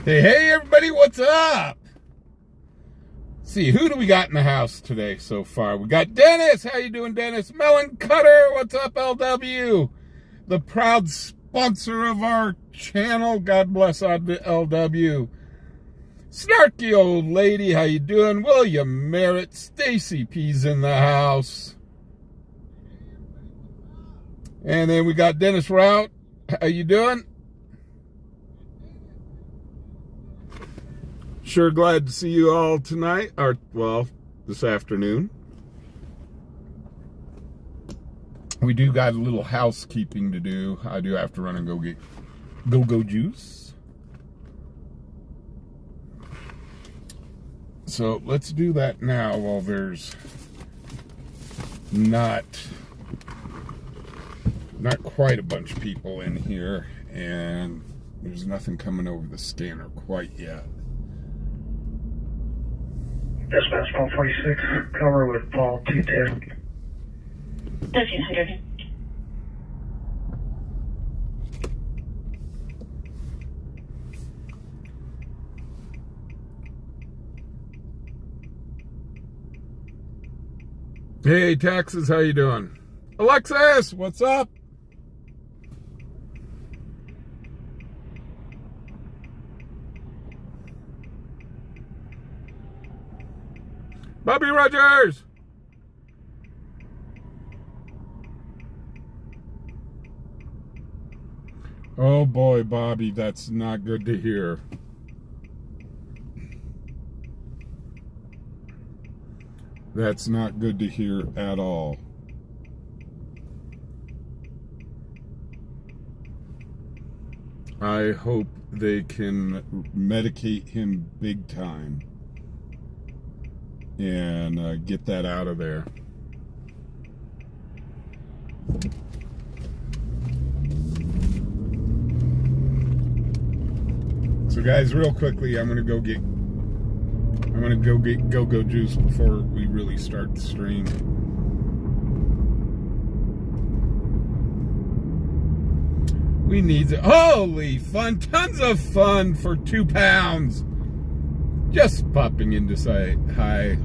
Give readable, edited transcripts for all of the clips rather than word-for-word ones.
Hey, everybody, what's up? Let's see, who do we got in the house today so far? We got Dennis. How you doing, Dennis? Melon Cutter. What's up, LW? The proud sponsor of our channel. God bless LW. Snarky old lady. How you doing? William Merritt. Stacy P's in the house. And then we got Dennis Rout. How you doing? Sure glad to see you all tonight, or, well, this afternoon. We do got a little housekeeping to do. I do have to run and go get go-go juice. So let's do that now while there's not quite a bunch of people in here, and there's nothing coming over the scanner quite yet. Dispatch 1246, cover with Paul 210. 1300. Hey, Texas, how you doing? Alexis, what's up? Bobby Rogers! Oh boy, Bobby, that's not good to hear. That's not good to hear at all. I hope they can medicate him big time and get that out of there. So guys, real quickly, I'm gonna go get go-go juice before we really start the stream. We need it. Holy fun, tons of fun for £2. Just popping in to say hi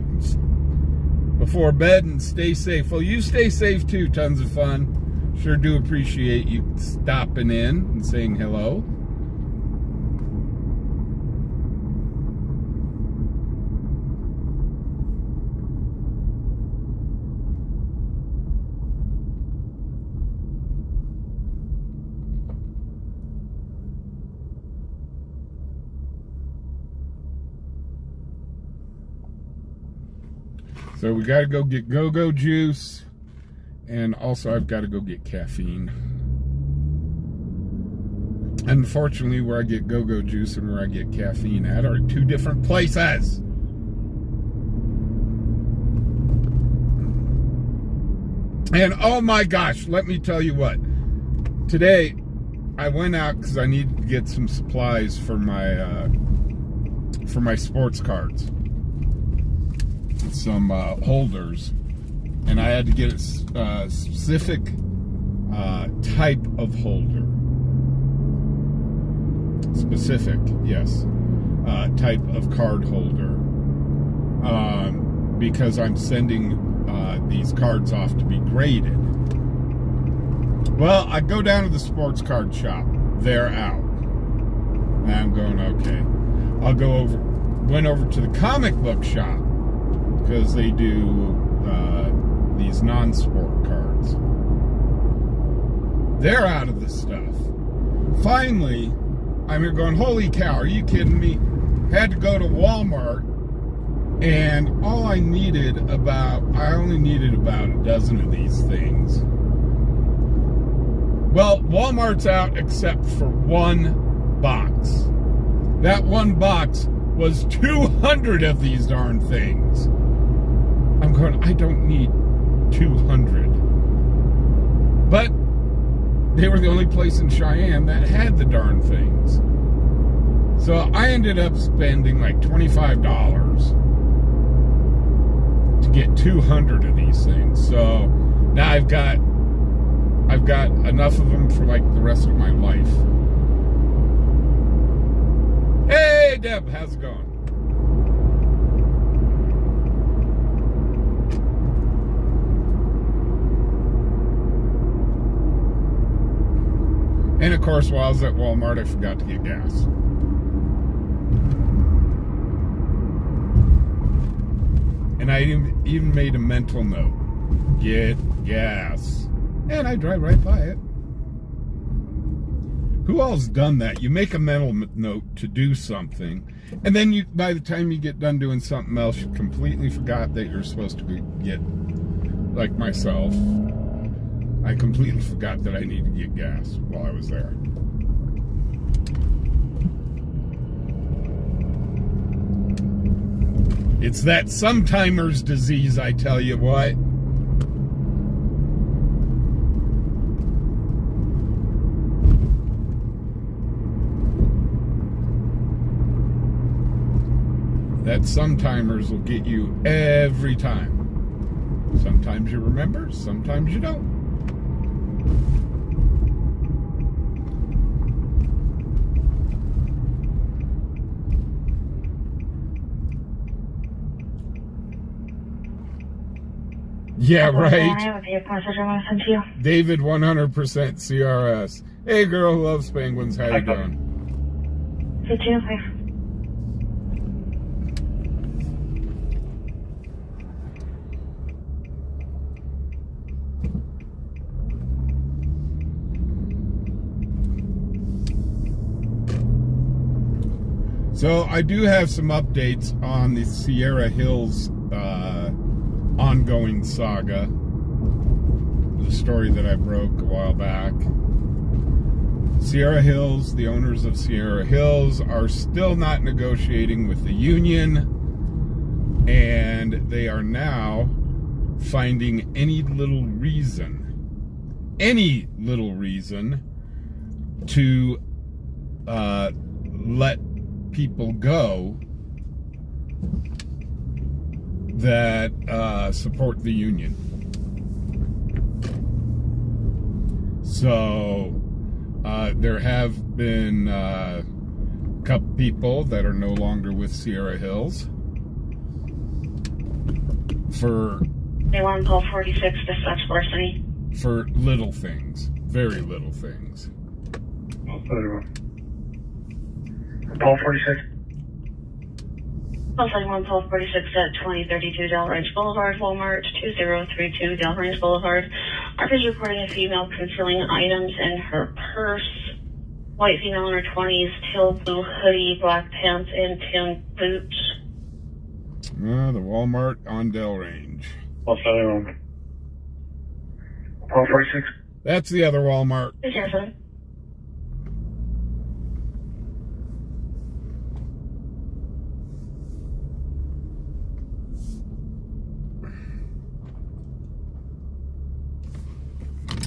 before bed and stay safe. Well, you stay safe too. Tons of fun. Sure do appreciate you stopping in and saying hello. So we got to go get go-go juice, and also I've got to go get caffeine. Unfortunately, where I get go-go juice and where I get caffeine at are two different places. And oh my gosh, let me tell you what. Today, I went out because I needed to get some supplies for my sports cards. Some holders, and I had to get a specific type of holder. Specific, yes, type of card holder, because I'm sending these cards off to be graded. Well, I go down to the sports card shop. They're out. And I'm going, okay. Went over to the comic book shop, because they do these non-sport cards. They're out of the stuff. Finally, I'm here going, holy cow, are you kidding me? Had to go to Walmart, and I only needed about a dozen of these things. Well, Walmart's out except for one box. That one box was 200 of these darn things. I'm going, I don't need 200. But they were the only place in Cheyenne that had the darn things. So I ended up spending like $25 to get 200 of these things. So now I've got enough of them for like the rest of my life. Hey! Deb. How's it going? And of course, while I was at Walmart, I forgot to get gas. And I even made a mental note. Get gas. And I drive right by it. Who all's done that? You make a mental note to do something, and then by the time you get done doing something else, you completely forgot that you're supposed to get, like myself, I completely forgot that I needed to get gas while I was there. It's that sometimers disease, I tell you what. That sometimers will get you every time. Sometimes you remember, sometimes you don't. Yeah, right. David, 100% CRS. Hey, girl who loves penguins. How you doing? Good too. So I do have some updates on the Sierra Hills ongoing saga, the story that I broke a while back. Sierra Hills, the owners of Sierra Hills, are still not negotiating with the union, and they are now finding any little reason to let people go that support the union. So there have been a couple people that are no longer with Sierra Hills for They want to call 46 dispatch larceny. For little things, very little things. Paul 46. Call 71 Paul 46 at 2032 Del Range Boulevard, Walmart, 2032 Del Range Boulevard. Officers reporting a female concealing items in her purse. White female in her 20s, teal blue hoodie, black pants, and tan boots. The Walmart on Del Range. Paul 71. Paul 46. That's the other Walmart. Yes, sir.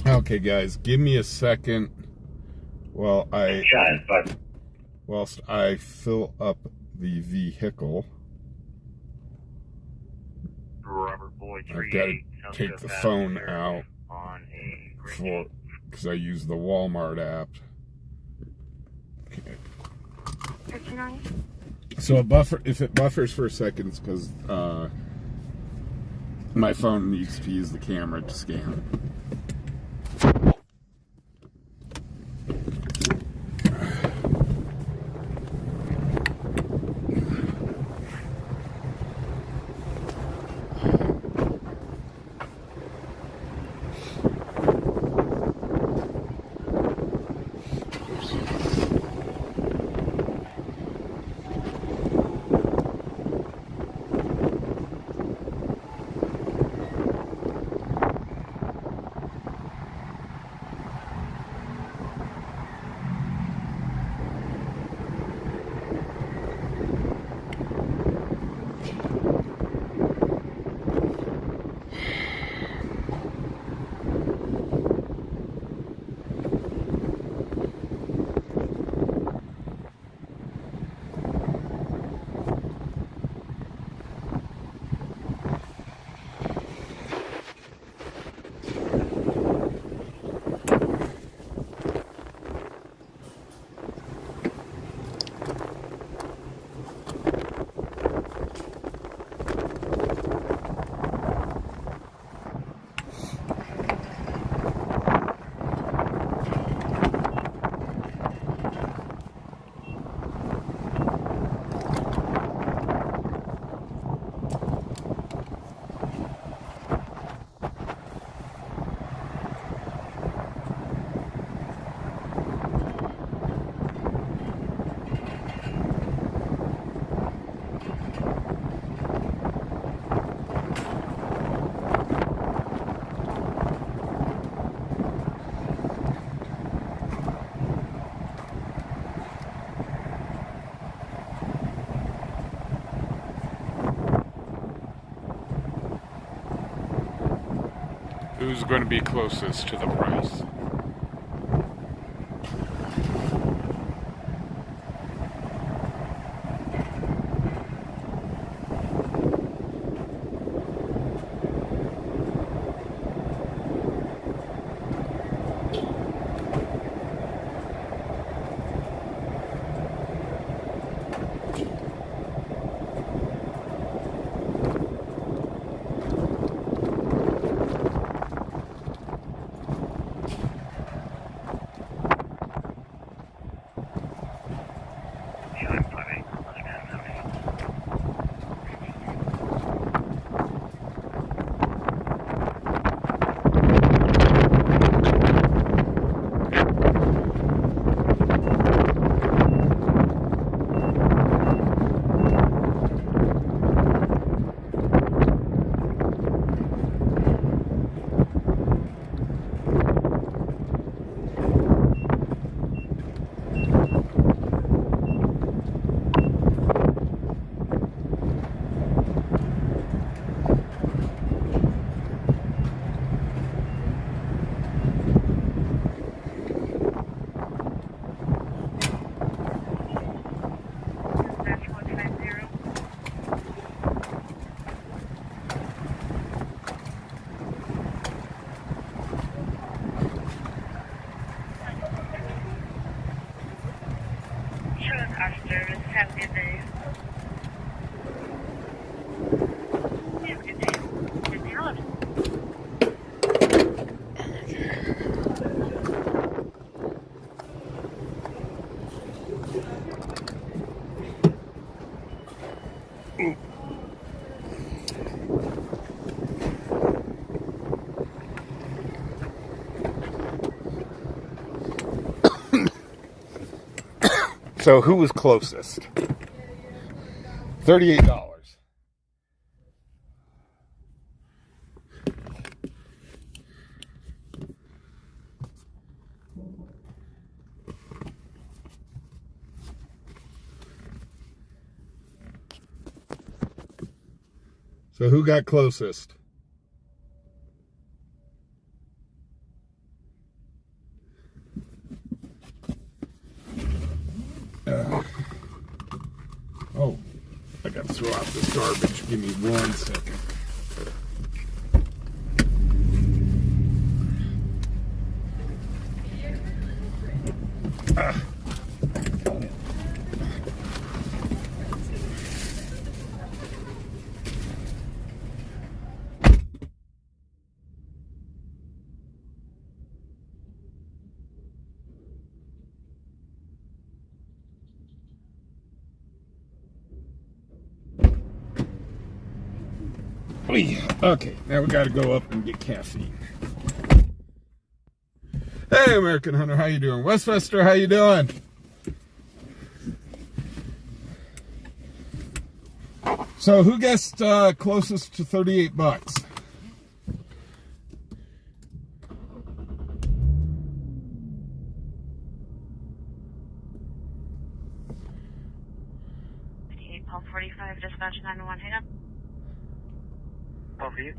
Okay, guys, give me a second while whilst I fill up the vehicle. I've got to take the phone out because I use the Walmart app. Okay. So if it buffers for a second, it's because my phone needs to use the camera to scan. who's going to be closest to the price. Have a good day. Have a good day. Good day. So who was closest? $38. So who got closest? Oh, I gotta throw out this garbage. Give me 1 second. Okay, now we gotta go up and get caffeine. Hey, American Hunter, how you doing? Westchester, how you doing? So who guessed closest to 38 bucks? Paul 45, dispatch 911, hang up. For you.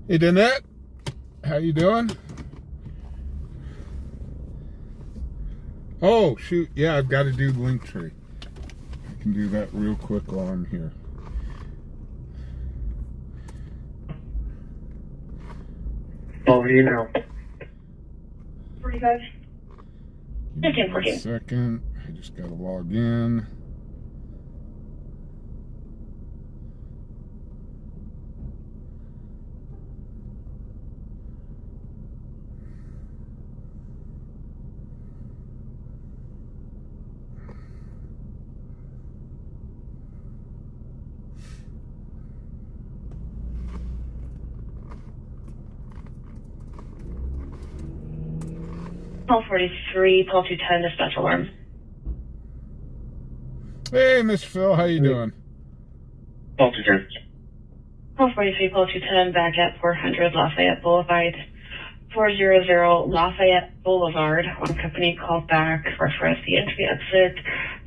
Hey, Danette, how you doing? Oh, shoot, yeah, I've got to do Linktree. I can do that real quick while I'm here. Over to you now. 45. Give me 1 second. I just got to log in. Paul 43, Paul 210, dispatch alarm. Hey, Mr. Phil, how you doing? Paul 210. Paul 43, Paul 210, back at 400 Lafayette Boulevard. 400 Lafayette Boulevard. One company called back, reference the entry exit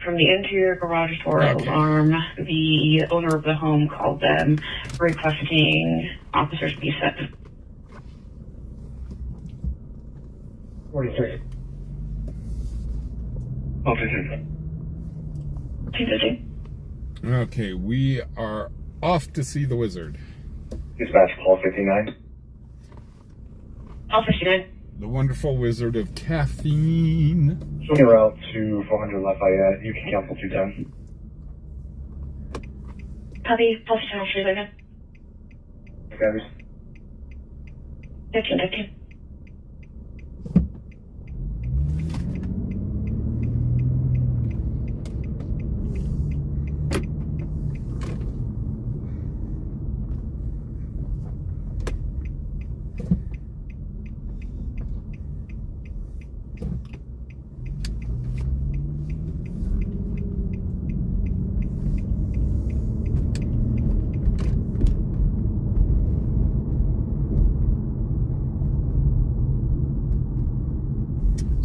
from the interior garage door alarm. The owner of the home called them requesting officers be sent. 46. Oh, 15. 250. Okay, we are off to see the wizard. Dispatch call 59. All 59. The wonderful wizard of caffeine. Swing route to 400 Lafayette. You can cancel 210. Copy. Pulse channel 3 again. Scatters. 15.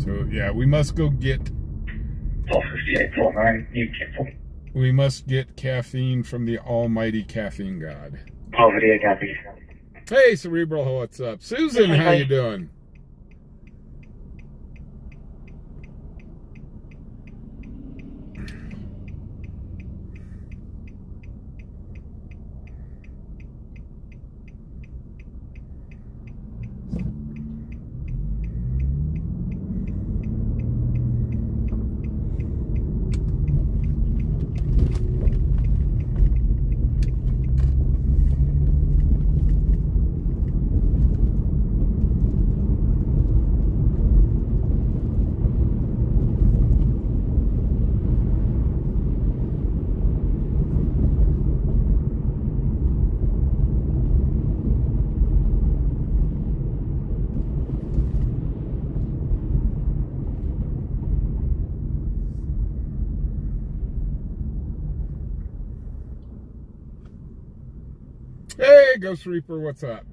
So, yeah, we must go get... 1258, 1209. You cancel. We must get caffeine from the almighty caffeine god. 1258, copy. Hey, Cerebral, what's up? Susan, how you doing? Hey, Ghost Reaper, what's up?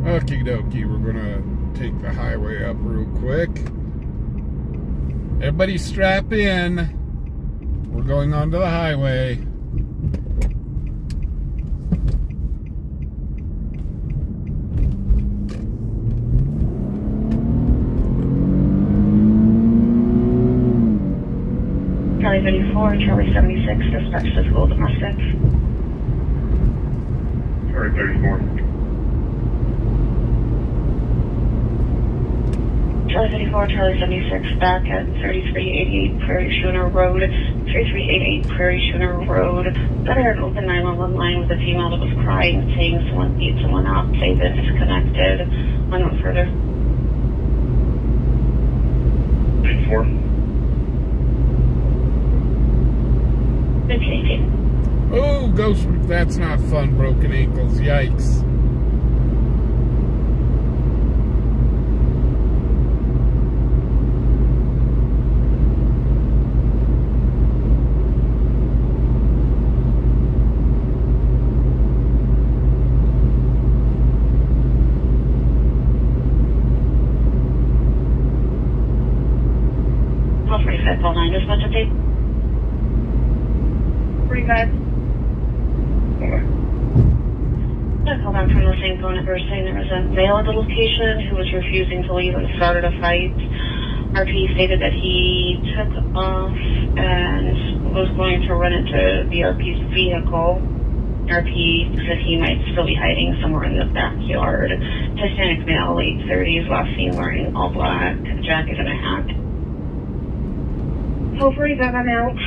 Okie dokie, we're gonna take the highway up real quick. Everybody strap in. We're going onto the highway. Charlie 34, Charlie 76, dispatch physical domestic. Charlie 34. Charlie 34, Charlie 76, back at 3388 Prairie Schooner Road, 3388 Prairie Schooner Road. Got an open 911 line with a female that was crying, saying someone beat someone up, they've been disconnected. One note further. 54. 1518. Oh, Ghost, that's not fun. Broken ankles, yikes. Call 45, call 9, dispatch update. 45. Okay. I called on from the same phone number saying there was a male at the location who was refusing to leave and started a fight. RP stated that he took off and was going to run into the RP's vehicle. RP said he might still be hiding somewhere in the backyard. Hispanic male, late 30s, last seen wearing all black, jacket and a hat. Hopefully that I'm out.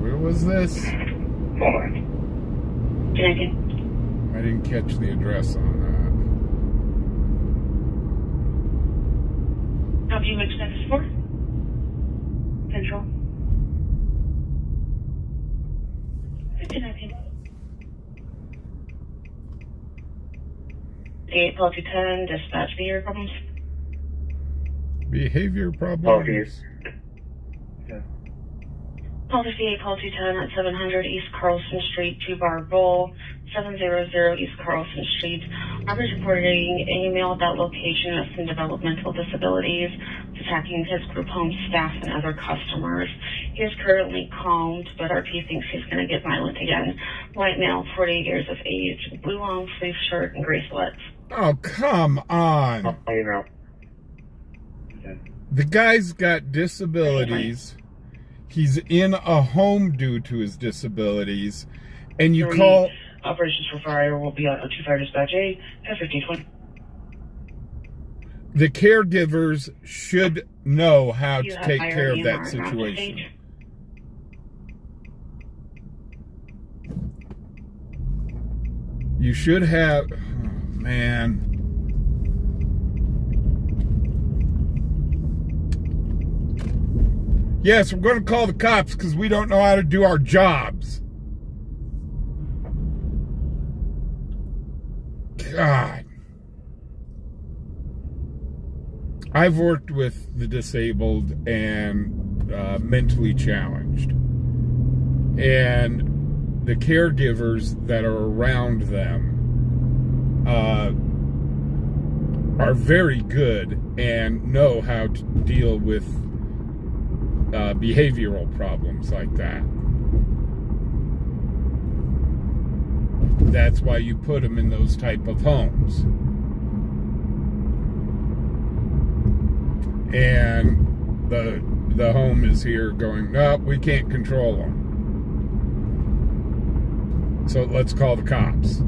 Where was this? Hold on. Connecting. I didn't catch the address on How do you expect this for? Control. Connecting. 8 call 210, dispatch behavior problems. that. Behavior problems. Apologies. Yeah. Call 58, call 210 at 700 East Carlson Street, fubarWY, 700 East Carlson Street. Officer reporting a male at that location with some developmental disabilities, attacking his group home staff and other customers. He is currently calmed, but RP thinks he's going to get violent again. White male, 48 years of age, blue long sleeve shirt and gray sweats. Oh, come on. Okay. The guy's got disabilities. He's in a home due to his disabilities. And you call... Operations for fire will be on 25 dispatch A at 1520. The caregivers should know how You to have take higher care of EMR that around the situation. stage. You should have... Oh, man. Yes, we're going to call the cops because we don't know how to do our jobs. God. I've worked with the disabled and mentally challenged. And the caregivers that are around them are very good and know how to deal with behavioral problems like that. That's why you put them in those type of homes. And the home is here going, no, we can't control them. So let's call the cops.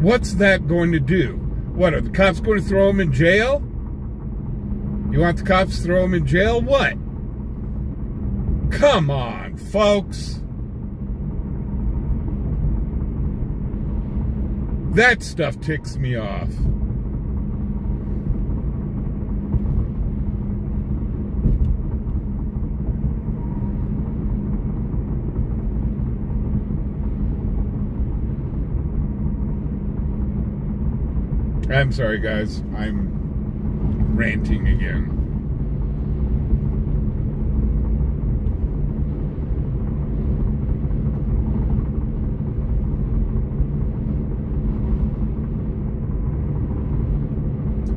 What's that going to do? What, are the cops going to throw them in jail? You want the cops to throw them in jail? What? Come on, folks. That stuff ticks me off. I'm sorry, guys. I'm ranting again.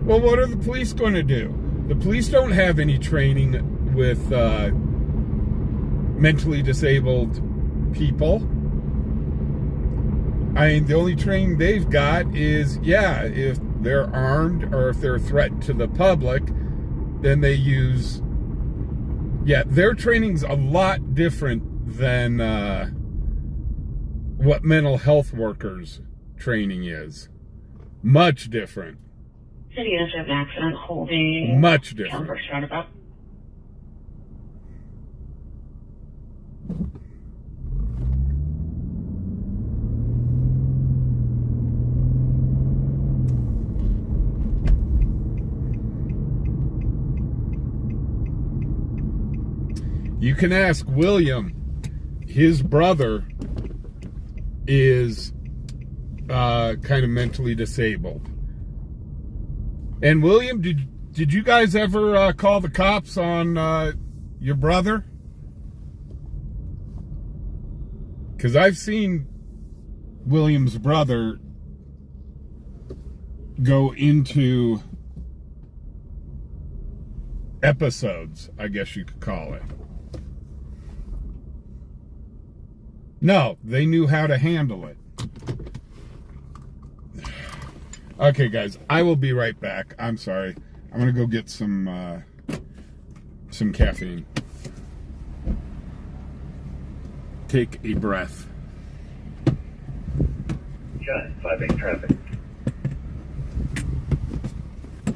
Well, what are the police going to do? The police don't have any training with mentally disabled people. I mean, the only training they've got is, yeah, if they're armed or if they're a threat to the public, then they use... Yeah, their training's a lot different than what mental health workers' training is. Much different. City has an accident holding... Much different. First roundabout. You can ask William. His brother is kind of mentally disabled. And William, did you guys ever call the cops on your brother? Because I've seen William's brother go into episodes, I guess you could call it. No, they knew how to handle it. Okay, guys, I will be right back. I'm sorry. I'm gonna go get some caffeine. Take a breath. Got 5-8 traffic.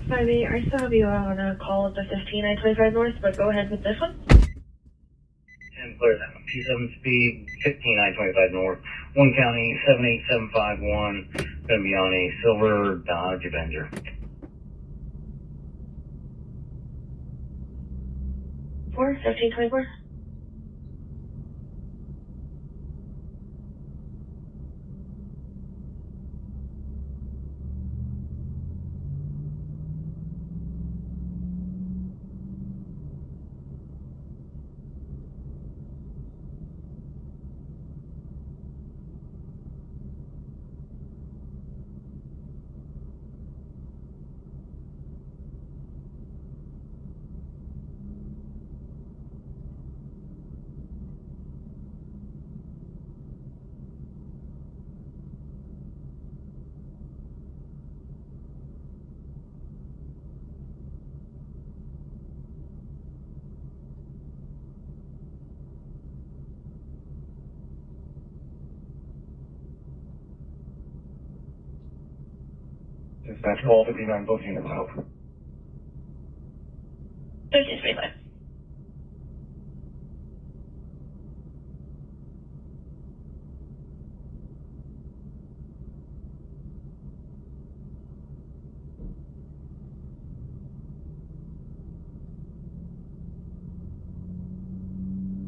5-8, I still have you on a call at the 15925 North, but go ahead with this one. 10 clear now. P7 speed, 15925 North. 1 County, 78751. Going to be on a silver Dodge Avenger. 1524. Dispatch 1259, both units out. 1335.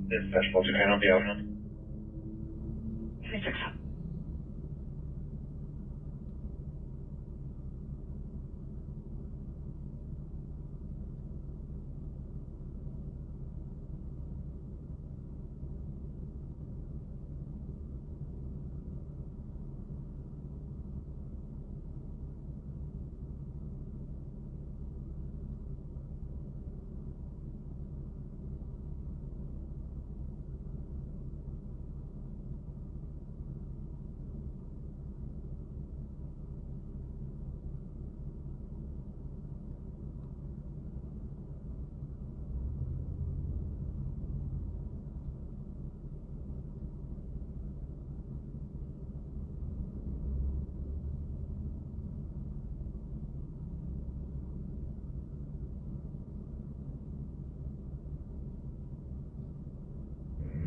Dispatch 1229, I'll be out. 36.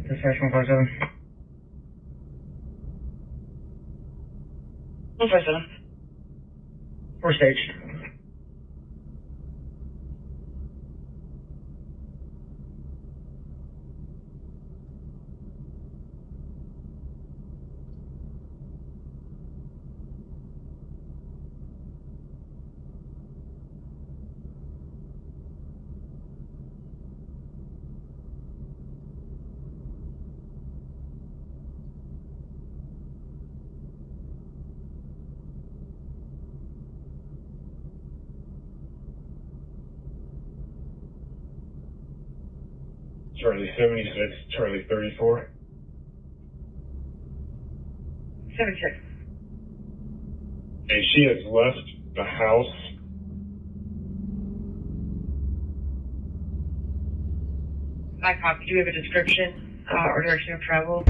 Dispatch 157. 157. Four stage. Charlie 76, Charlie 34. 76. Hey, she has left the house. I copy. Do we have a description or direction of travel?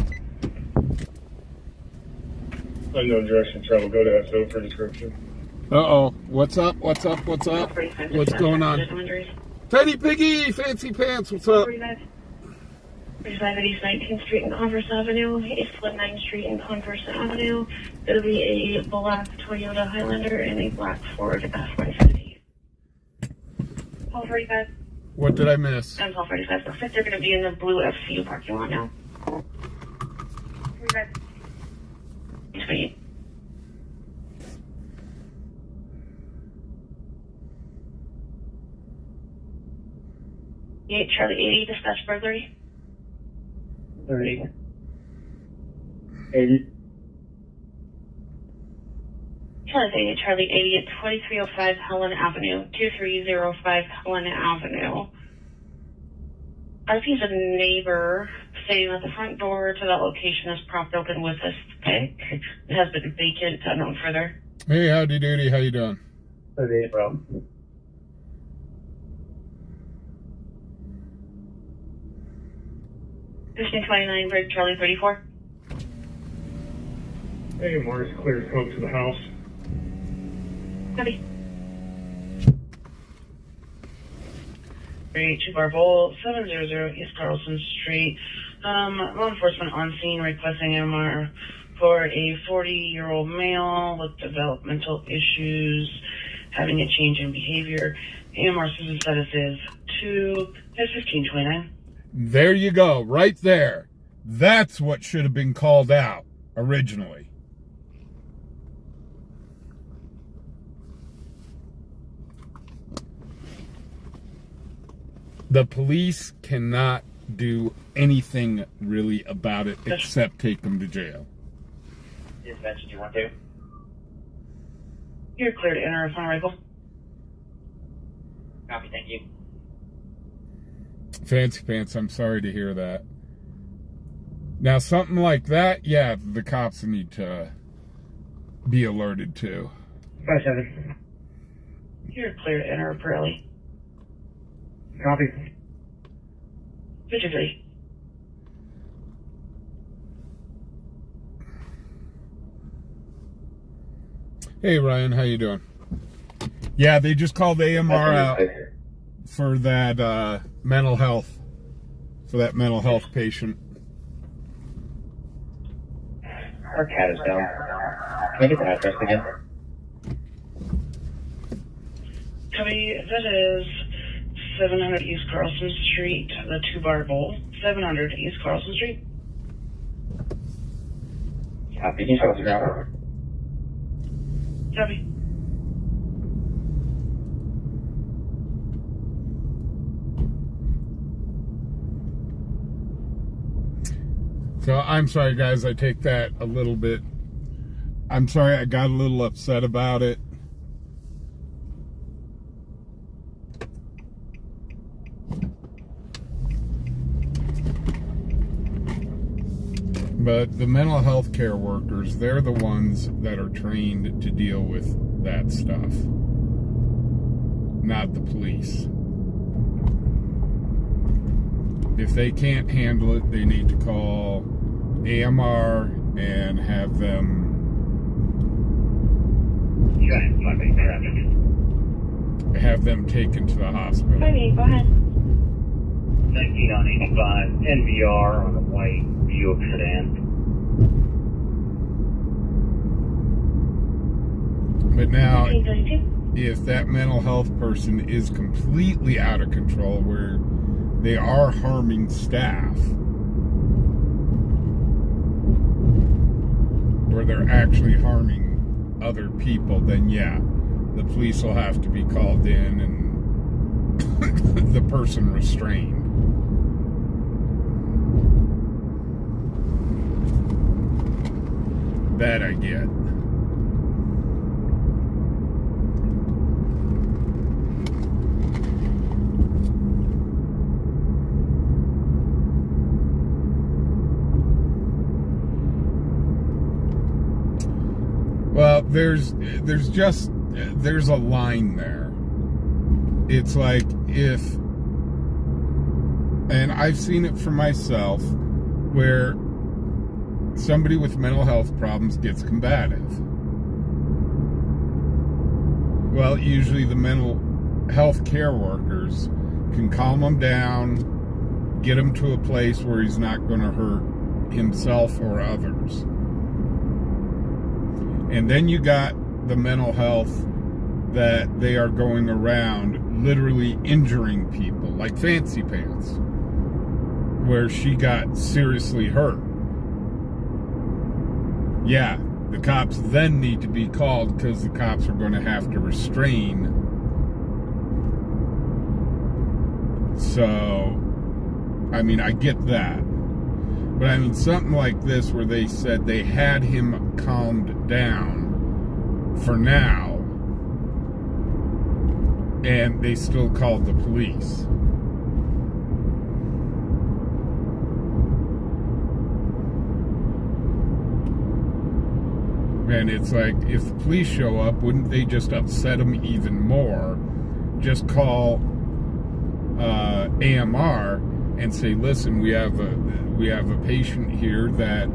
Unknown direction of travel. Go to SO for description. Uh-oh. What's up? What's up? What's up? What's going on? Teddy Piggy! Fancy Pants, what's up? 35 at East 19th Street and Converse Avenue, East 9th Street and Converse Avenue. It'll be a black Toyota Highlander and a black Ford F-150. 1245. What did I miss? And 1245. Looks like they're going to be in the blue FCU parking lot now. 35. 28. Charlie 80, dispatch burglary. 30. 80. Charlie 80 at 2305 Helen Avenue, 2305 Helen Avenue. If he's a neighbor, saying that the front door to that location is propped open with a stick. It has been vacant, unknown further. Hey, howdy doody, how you doing? 38, bro. Houston 29, Bridge, Charlie 34. Hey, Mars, clear smoke to the house. Copy. 2 Bar Bowl, 700 East Carlson Street. Law enforcement on scene requesting MR for a 40-year-old male with developmental issues, having a change in behavior. AMR Susan status is 2-1529. There you go, right there. That's what should have been called out originally. The police cannot do anything really about it except take them to jail. Dispatch, do you want to? You're clear to enter upon arrival. Copy, thank you. Fancy Pants, I'm sorry to hear that. Now, something like that, yeah, the cops need to be alerted to. 57. You're clear to enter Pirelli. Copy. 53. Hey, Ryan, how you doing? Yeah, they just called AMR out for that mental health, patient. Our cat is down. Can I get the address again? Copy, that is 700 East Carlson Street, the 2-bar bowl. 700 East Carlson Street. Copy, can you show us around? Copy. So I'm sorry, guys. I take that a little bit. I'm sorry. I got a little upset about it. But the mental health care workers, they're the ones that are trained to deal with that stuff, not the police. If they can't handle it, they need to call AMR and have them taken to the hospital. Okay, go ahead. 19 on 85, NVR on a white Buick sedan. But now, 1832. if that mental health person is completely out of control, where they are harming staff, where they're actually harming other people, then yeah, the police will have to be called in and the person restrained. That I get. Well, there's a line there. It's like and I've seen it for myself, where somebody with mental health problems gets combative. Well, usually the mental health care workers can calm him down, get him to a place where he's not going to hurt himself or others. And then you got the mental health that they are going around literally injuring people, like Fancy Pants, where she got seriously hurt. Yeah, the cops then need to be called because the cops are going to have to restrain. So, I mean, I get that. But I mean, something like this where they said they had him calmed down for now, and they still called the police. And it's like, if the police show up, wouldn't they just upset him even more? Just call AMR and say, listen, we have a patient here that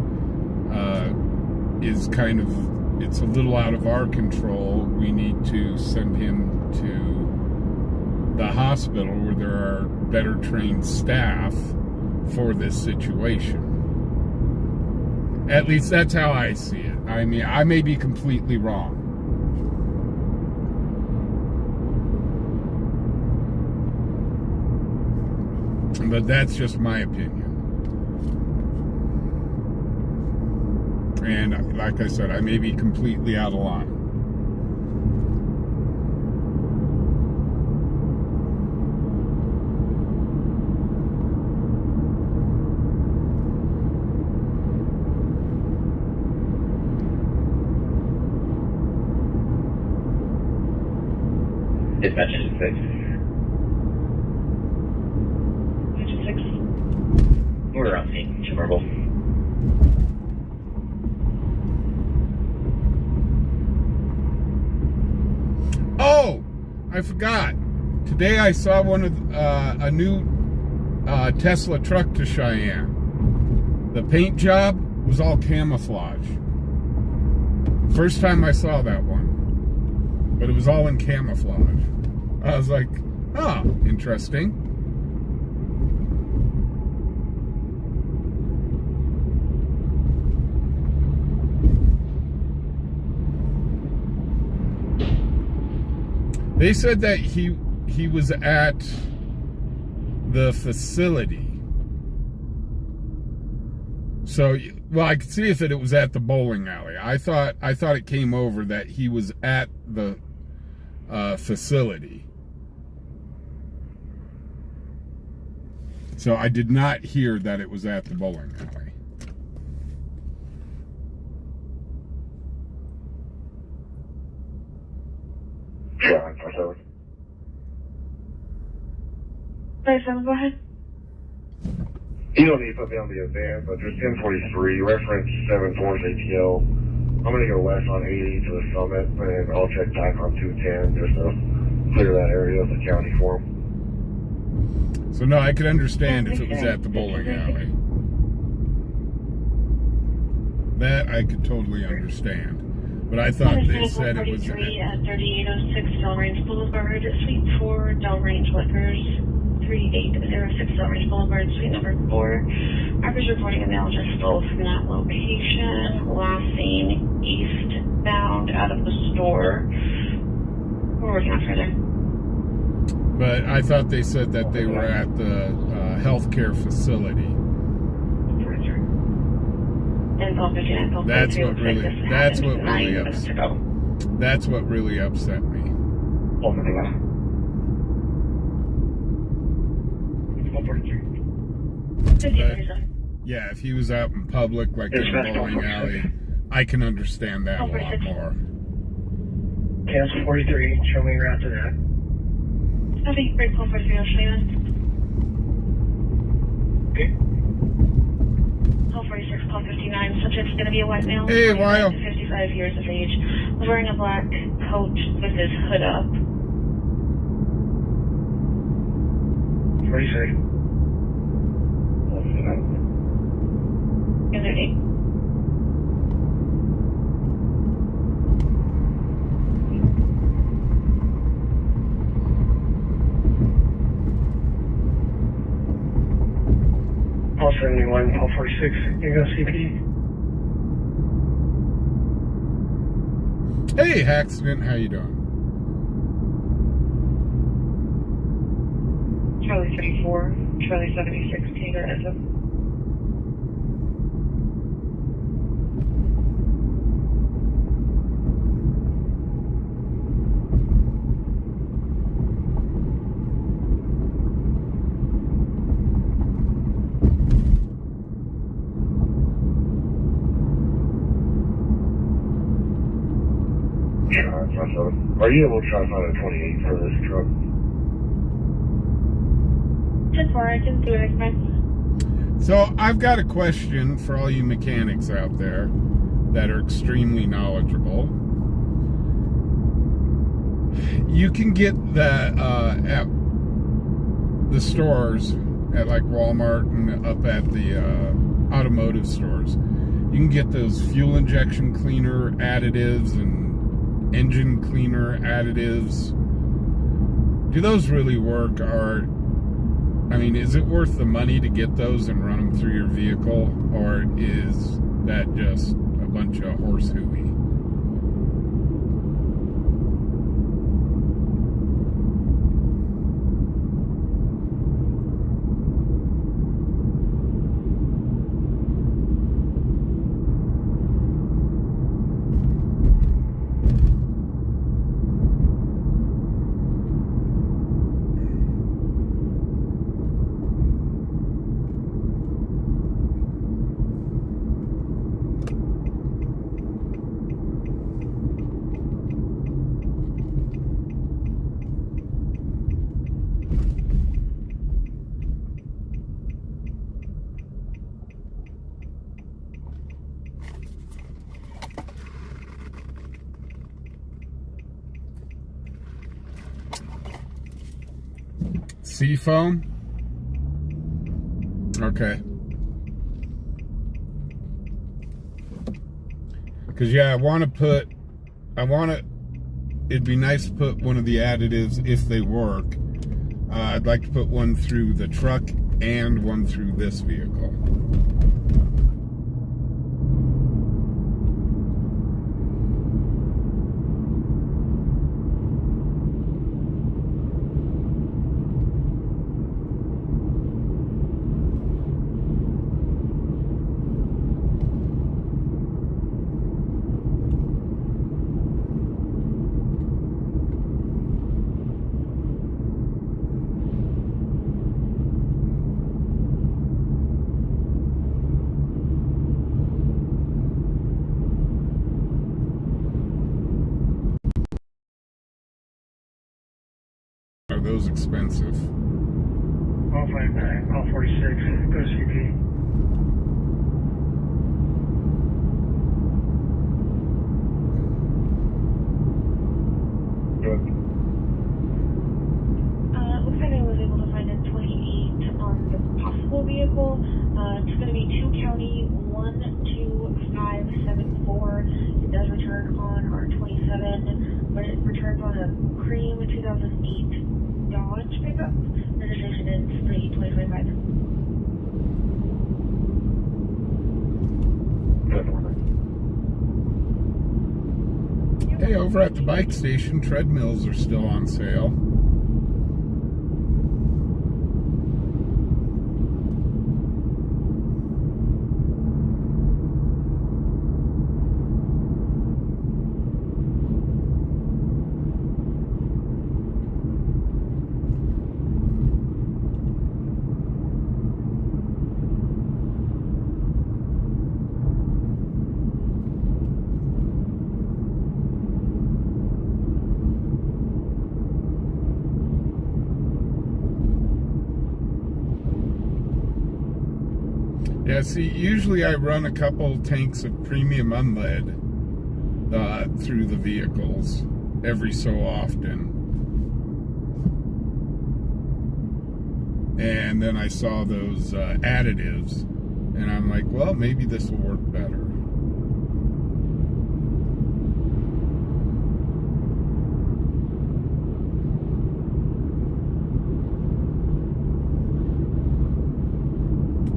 is kind of, it's a little out of our control. We need to send him to the hospital where there are better trained staff for this situation. At least that's how I see it. I mean, I may be completely wrong. But that's just my opinion. And like I said, I may be completely out of line. Dispatch 6. We're on scene, Chimarble. Oh, I forgot. Today I saw one of a new Tesla truck to Cheyenne. The paint job was all camouflage. First time I saw that one. but it was all in camouflage. I was like, oh, interesting. They said that he was at the facility. So, well, I could see if it was at the bowling alley. I thought it came over that he was at the facility. So I did not hear that it was at the bowling alley. Yeah, for sure. 37, go ahead. You don't need to put me on the event, but there's 1043, reference 74's ATL. I'm going to go west on 80 to the summit, and I'll check back on 210 just to clear that area of the county for them. So no, I could understand if it was at the bowling alley. That I could totally understand. But I thought they said it was at 3806 Delrange Boulevard, Suite 4, Delrange Liquors, 3806 Delrange Boulevard, Suite number 4. Average reporting a mail just stole from that location. Last seen eastbound out of the store. We're working on further. But I thought they said that they were at the healthcare facility. That's what really upset me. But, yeah, if he was out in public, like in a bowling alley, I can understand that a lot more. Cancel 43, show me your route to that. I think break call for Cheyenne. Okay. Call 46, call 59. Subject's going to be a white male. Hey, Lyle. 55 years of age. Wearing a black coat with his hood up. 46. Is there eight? Call 71, call 46. You go CP. Hey, Haxton, how you doing? Charlie 34, Charlie 76, Taylor SF. Are you able to try to find a 28 for this truck? 10-4, I can do it, expect. So I've got a question for all you mechanics out there that are extremely knowledgeable. You can get that at the stores, at like Walmart and up at the automotive stores. You can get those fuel injection cleaner additives and engine cleaner additives. Do those really work? Or, I mean, is it worth the money to get those and run them through your vehicle? Or is that just a bunch of horse hooey? Seafoam? Okay. Because, yeah, I want to it'd be nice to put one of the additives if they work. I'd like to put one through the truck and one through this vehicle. Are those expensive? All 59, all 46, go CP. Looks like I was able to find a 28 on the possible vehicle. It's going to be 2 county 12574. It does return on our 27, but it returns on a cream 2008 Dodge pickup. Registration is 32025. Hey, over at the bike station, treadmills are still on sale. Yeah, see, usually I run a couple tanks of premium unlead through the vehicles every so often. And then I saw those additives, and I'm like, well, maybe this will work better.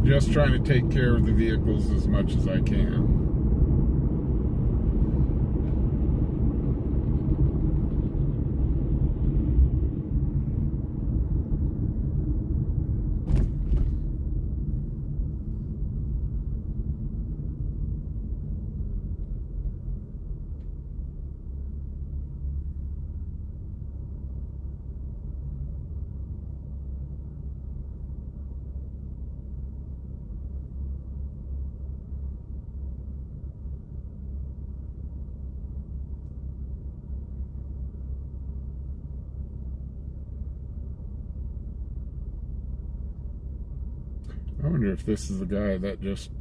Just trying to take care of the vehicles as much as I can. I wonder if this is the guy that just,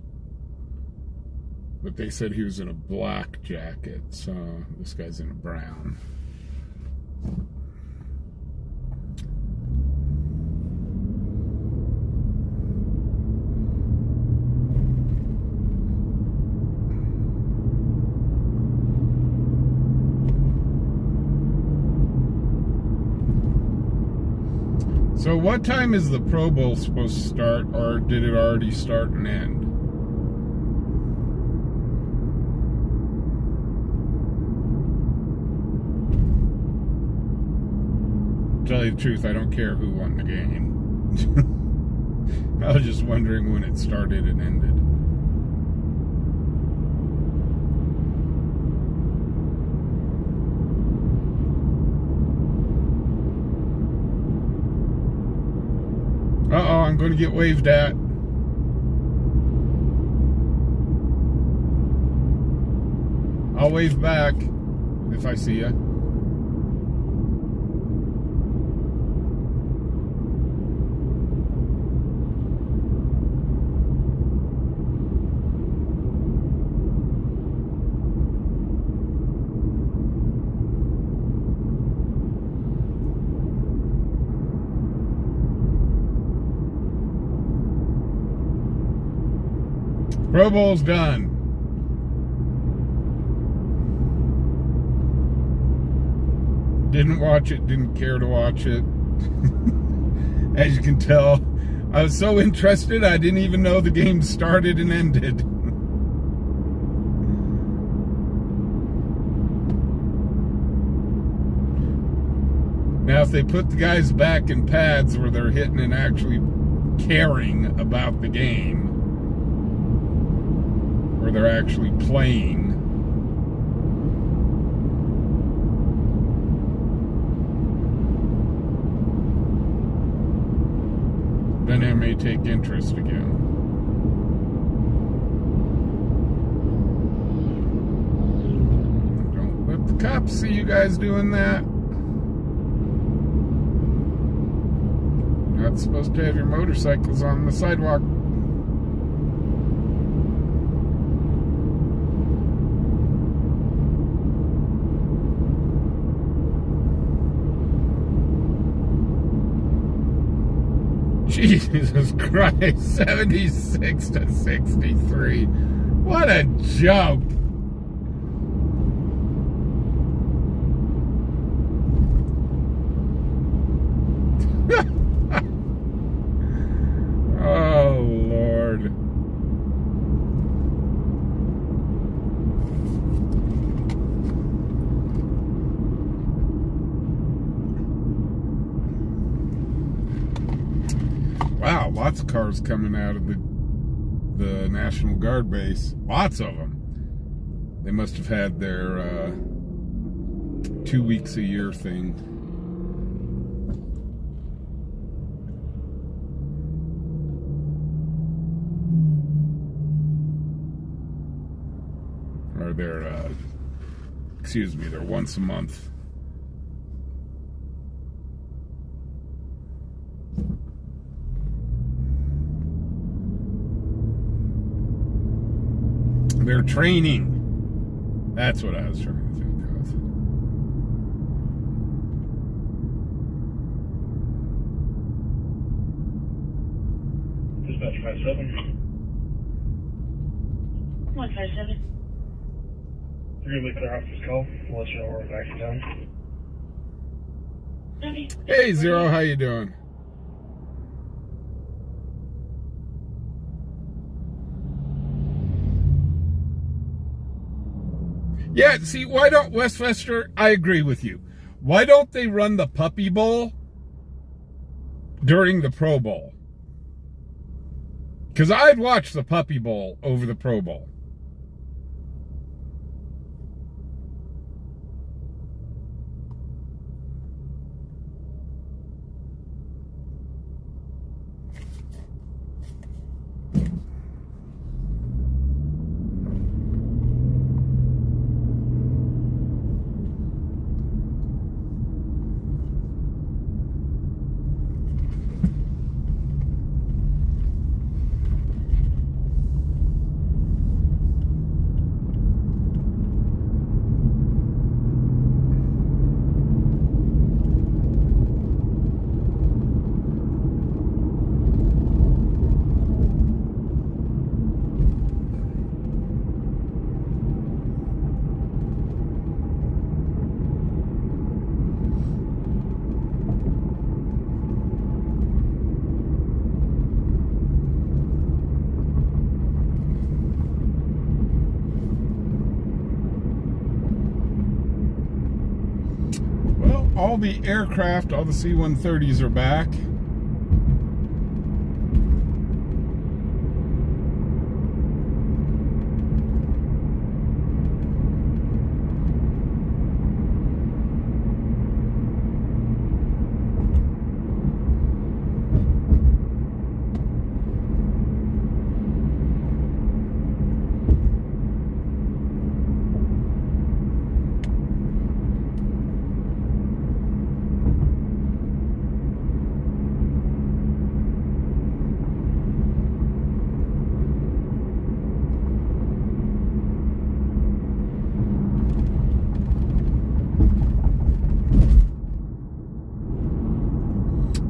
but they said he was in a black jacket, so this guy's in a brown. So what time is the Pro Bowl supposed to start, or did it already start and end? To tell you the truth, I don't care who won the game. I was just wondering when it started and ended. Uh-oh, I'm going to get waved at. I'll wave back if I see you. Pro Bowl's done. Didn't watch it, didn't care to watch it. As you can tell, I was so interested I didn't even know the game started and ended. Now, if they put the guys back in pads where they're hitting and actually caring about the game, where they're actually playing, then I may take interest again. Don't let the cops see you guys doing that. You're not supposed to have your motorcycles on the sidewalk. Jesus Christ, 76 to 63. What a jump. Oh, Lord. Wow, lots of cars coming out of the National Guard base. Lots of them. They must have had their 2 weeks a year thing. Or their, excuse me, they're once a month. They're training. That's what I was trying to think of. Dispatch 57. 157. You're going to clear off this call. We'll let you know we're back in town. Okay. Hey, Zero, how you doing? Yeah, see, why don't Westchester, I agree with you. Why don't they run the Puppy Bowl during the Pro Bowl? Because I'd watch the Puppy Bowl over the Pro Bowl. All the aircraft, all the C-130s are back.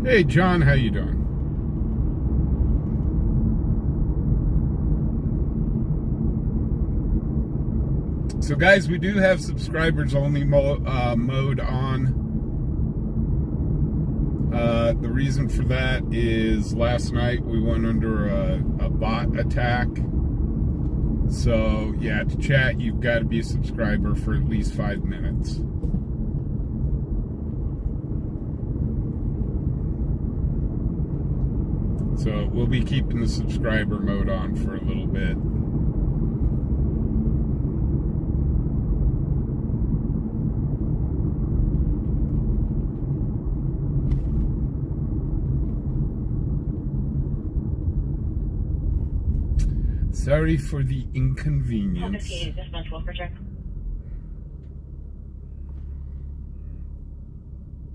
Hey, John, how you doing? So, guys, we do have subscribers only mode on. The reason for that is last night we went under a bot attack. So, yeah, to chat, you've got to be a subscriber for at least 5 minutes. So, we'll be keeping the subscriber mode on for a little bit. Sorry for the inconvenience. 58, dispatch, will check.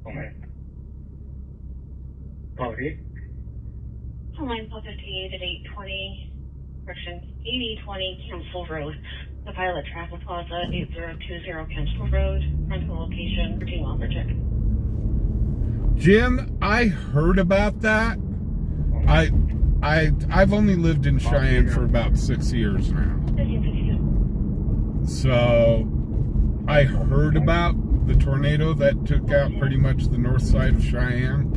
Okay. Poverty? Line 58 at 820, correction, 8020 Council Road. The pilot traffic plaza, 8020 Council Road. Rental location, 13 mile per check. Jim, I heard about that. I've only lived in Cheyenne for about 6 years now. 1562. So I heard about the tornado that took out pretty much the north side of Cheyenne.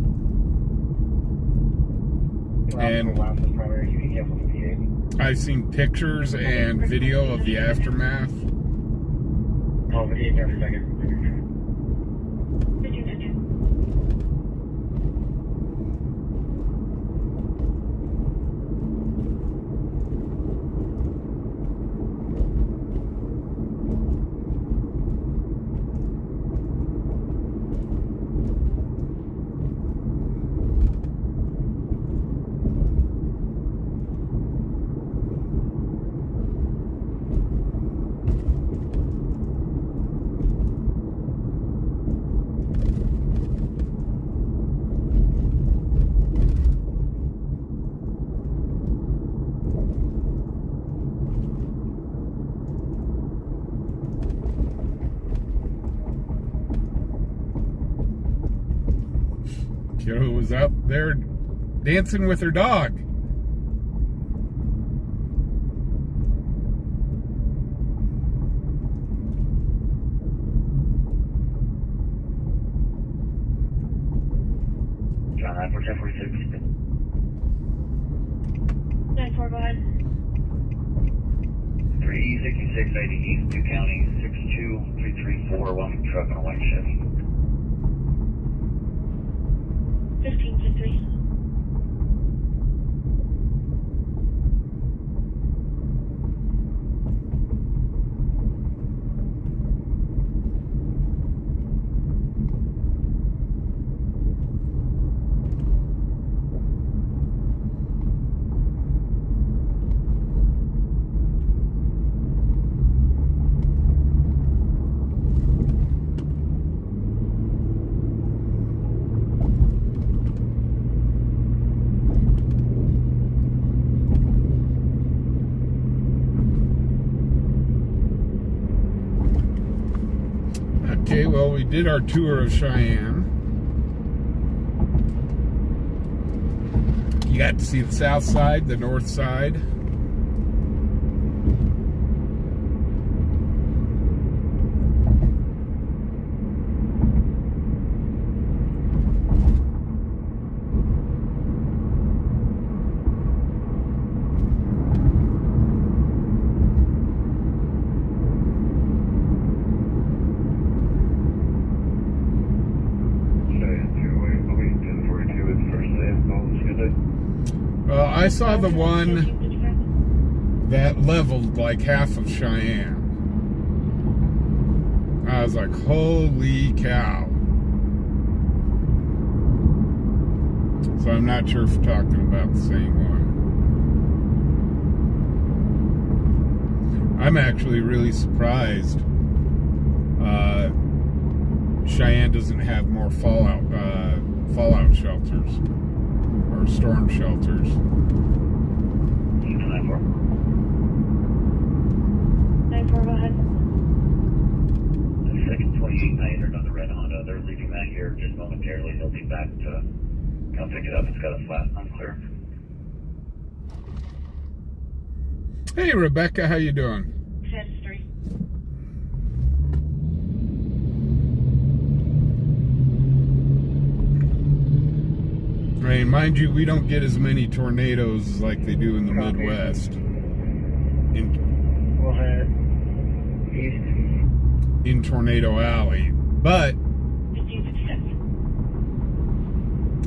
And I've seen pictures and video of the aftermath. 1562. Kiddo was out there dancing with her dog. John 9-4-10-46. 9-4, go ahead. 36680 East 2 County 62334 1 truck on a white Chevy. 1563. Okay, well, we did our tour of Cheyenne. You got to see the south side, the north side. I saw the one that leveled like half of Cheyenne. I was like, holy cow. So I'm not sure if we're talking about the same one. I'm actually really surprised Cheyenne doesn't have more fallout shelters or storm shelters. 9-4, go ahead. The second 28-9 on the red Honda. They're leaving that here just momentarily. They'll be back to come pick it up. It's got a flat unclear. Hey, Rebecca, how you doing? 10-3. mean, mind you, we don't get as many tornadoes like they do in the Midwest. We'll head east. In Tornado Alley. But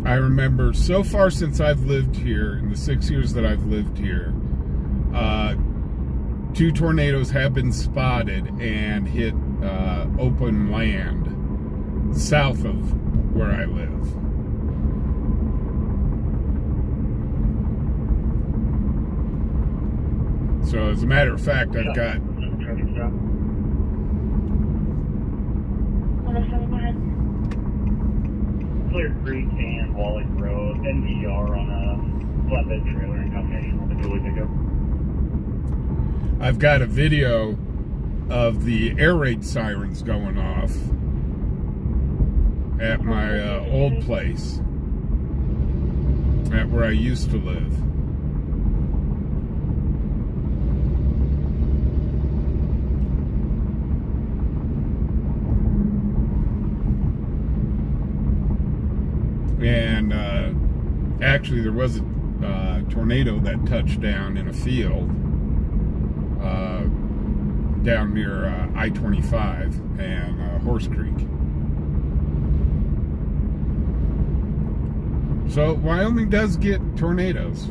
I remember so far since I've lived here, in the 6 years that I've lived here, 2 tornadoes have been spotted and hit open land south of where I live. So as a matter of fact, I've got... Traffic stop. 107, go ahead. Clear Creek and Wally Road, NVR on a flatbed trailer in combination with a dually pickup. I've got a video of the air raid sirens going off at my old place, at where I used to live. And actually there was a tornado that touched down in a field down near I-25 and Horse Creek. So Wyoming does get tornadoes.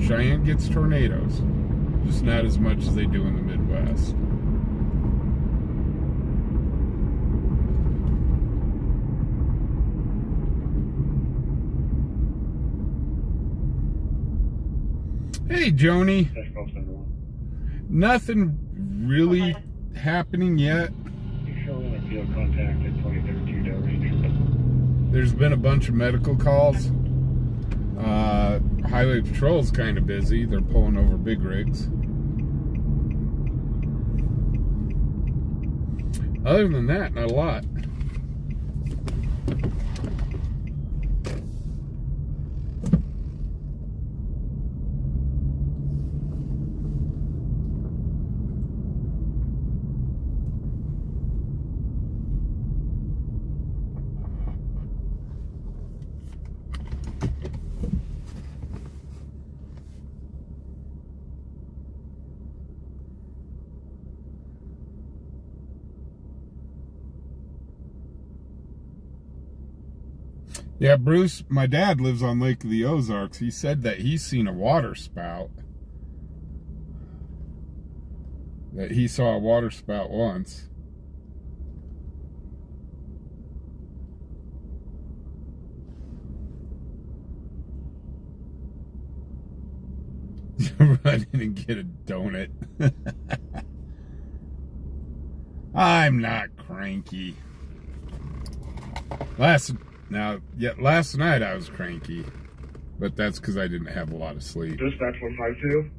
Cheyenne gets tornadoes, just not as much as they do in the Midwest. Hey, Joni. Nothing really happening yet. There's been a bunch of medical calls. Highway Patrol's kind of busy. They're pulling over big rigs. Other than that, not a lot. Yeah, Bruce, my dad lives on Lake of the Ozarks. He said that he's seen a water spout. That he saw a water spout once. Run in and get a donut. I'm not cranky. Last night I was cranky, but that's because I didn't have a lot of sleep. Dispatch 152.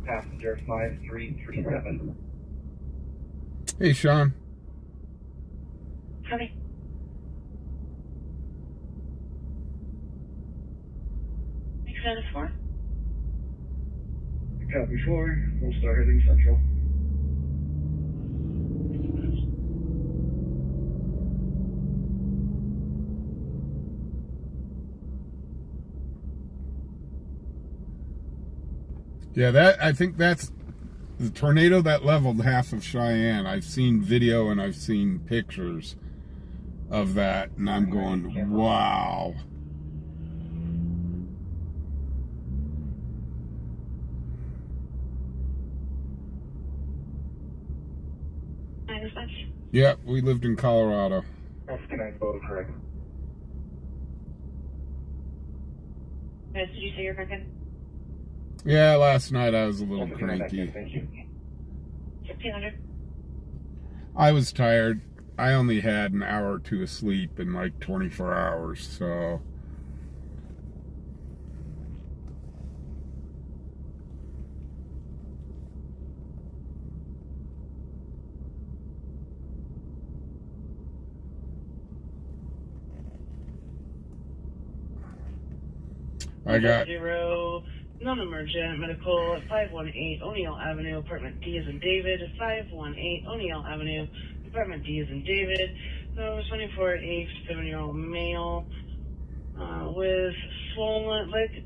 Passenger 5337. Hey, Sean. Copy. Extended 4. Copy 4. We'll start heading central. Yeah, I think that's the tornado that leveled half of Cheyenne. I've seen video and I've seen pictures of that, and I'm going, wow. Yeah, we lived in Colorado. That's correct. Did you say you're cranking? Yeah, last night I was a little cranky. Thank you. 1500. I was tired. I only had an hour or two of sleep in like 24 hours, so... I got 0, non-emergent medical at 518 O'Neill Avenue, apartment D as in David, 518 O'Neill Avenue, apartment D as in David. No, 24 age, 7-year-old male with swollen leg.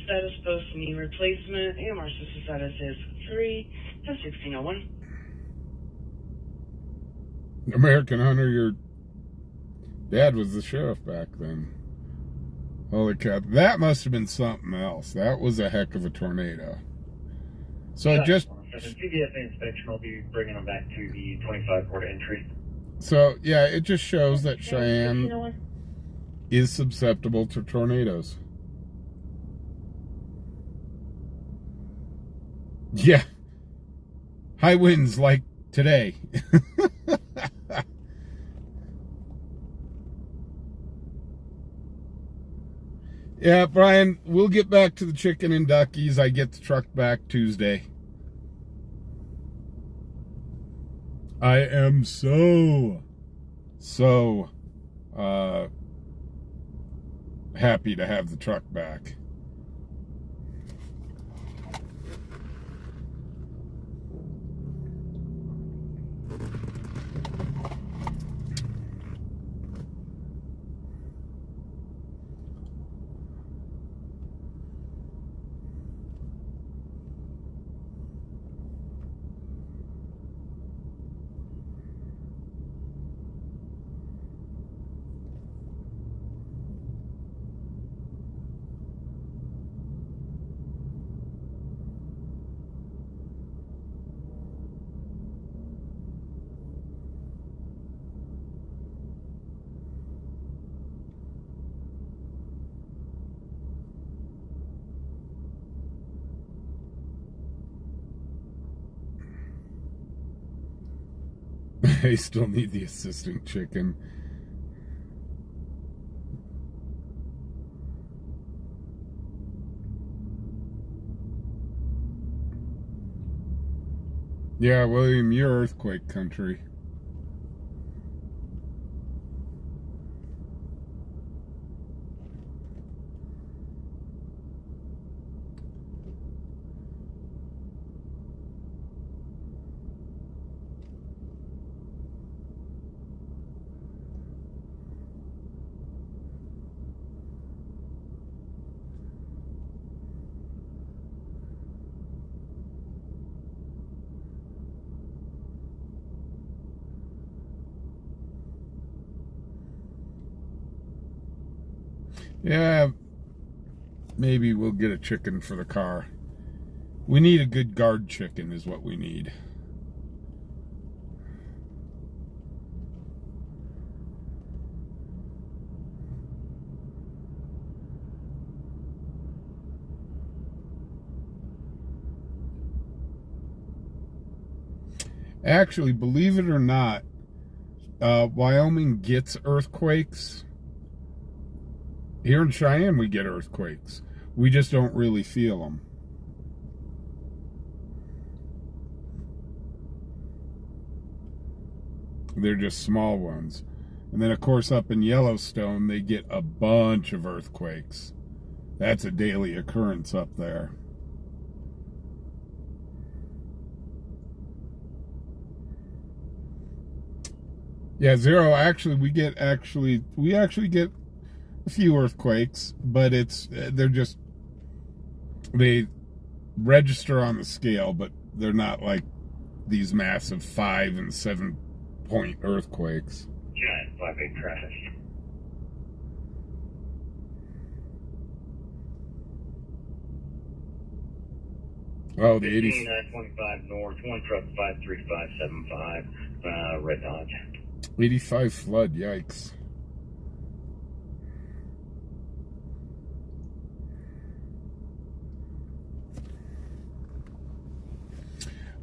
Status post knee replacement. AMR system status is 3. That's 1601. American Hunter, your dad was the sheriff back then. Holy cow. That must have been something else. That was a heck of a tornado. So Yeah, just... CDFA inspection will be bringing them back to the 25 port entry. So, yeah, it just shows that Cheyenne is susceptible to tornadoes. Yeah. High winds like today. Yeah, Brian, we'll get back to the chicken and duckies. I get the truck back Tuesday. I am so happy to have the truck back. I still need the assistant chicken. Yeah, William, you're earthquake country. Yeah, maybe we'll get a chicken for the car. We need a good guard chicken is what we need. Actually, believe it or not, Wyoming gets earthquakes. Here in Cheyenne, we get earthquakes. We just don't really feel them. They're just small ones. And then, of course, up in Yellowstone, they get a bunch of earthquakes. That's a daily occurrence up there. Yeah, Zero, actually, we actually get a few earthquakes, but they register on the scale, but they're not like these massive 5 and 7 point earthquakes. Giant flat-bait traffic. Oh, the 80. 25 north, one truck 53575, Red Dodge. 85 flood, yikes.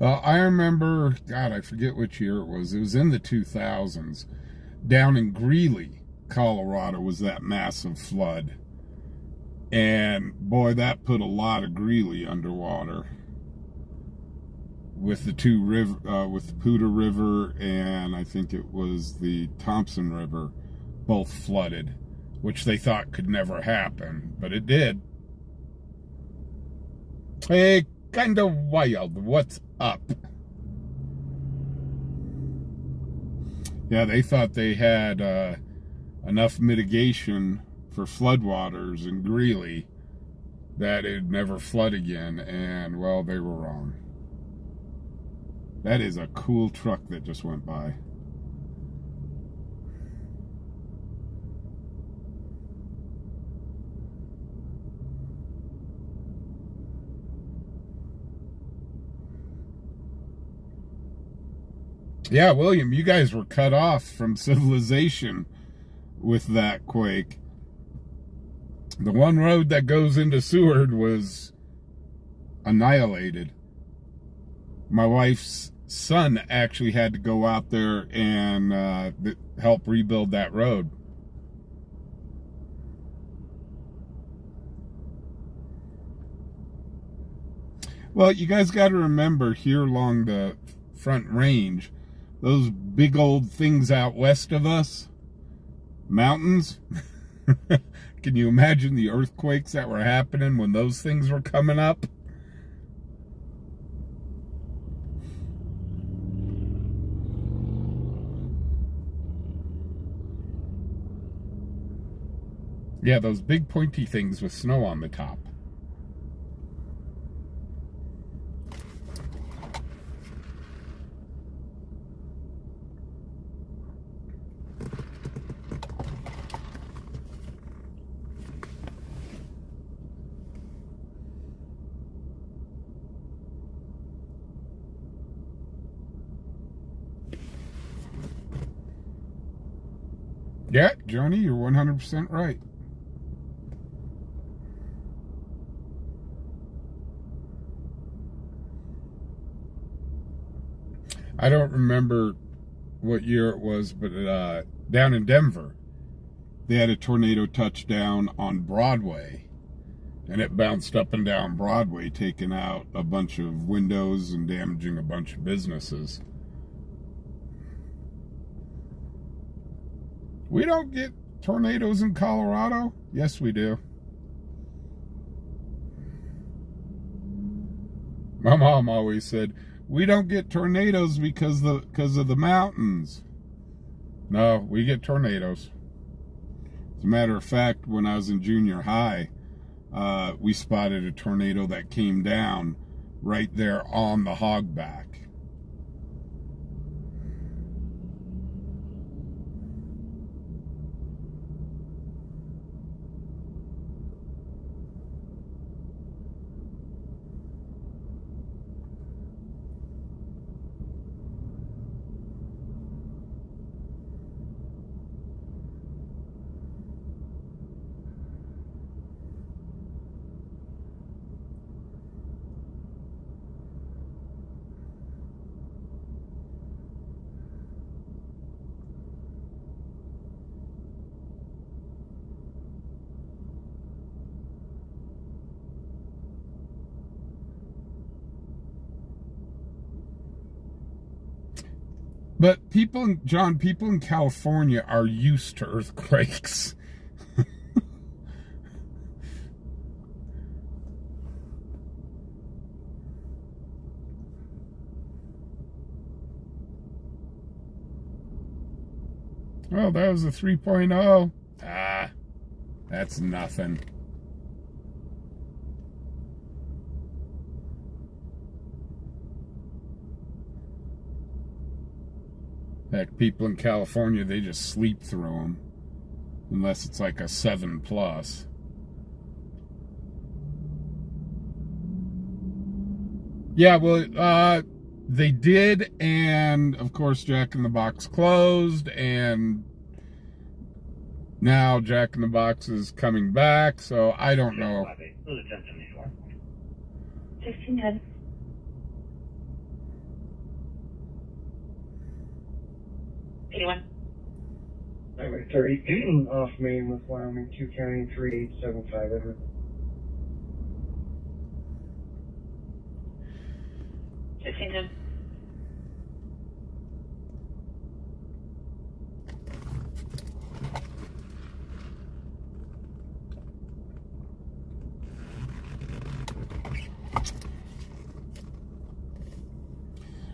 I remember, God, I forget which year it was. It was in the 2000s. Down in Greeley, Colorado, was that massive flood. And, boy, that put a lot of Greeley underwater. With the two river, with the Poudre River and I think it was the Thompson River, both flooded, which they thought could never happen, but it did. Hey, kinda wild, what's up? Yeah, they thought they had enough mitigation for floodwaters in Greeley that it'd never flood again, and, well, they were wrong. That is a cool truck that just went by. Yeah, William, you guys were cut off from civilization with that quake. The one road that goes into Seward was annihilated. My wife's son actually had to go out there and help rebuild that road. Well, you guys got to remember, here along the Front Range, those big old things out west of us, mountains, can you imagine the earthquakes that were happening when those things were coming up? Yeah, those big pointy things with snow on the top. Yeah, Joni, you're 100% right. I don't remember what year it was, but down in Denver, they had a tornado touchdown on Broadway, and it bounced up and down Broadway, taking out a bunch of windows and damaging a bunch of businesses. We don't get tornadoes in Colorado? Yes, we do. My mom always said, we don't get tornadoes because of the mountains. No, we get tornadoes. As a matter of fact, when I was in junior high, we spotted a tornado that came down right there on the hogback. But people in California are used to earthquakes. Oh, that was a 3.0. Ah, that's nothing. Heck, people in California, they just sleep through them. Unless it's like a 7+. Yeah, well, they did, and of course Jack in the Box closed, and now Jack in the Box is coming back, so I don't know. 1610. Anyone? Highway 30 off Main with Wyoming 2 County 3875 Edward.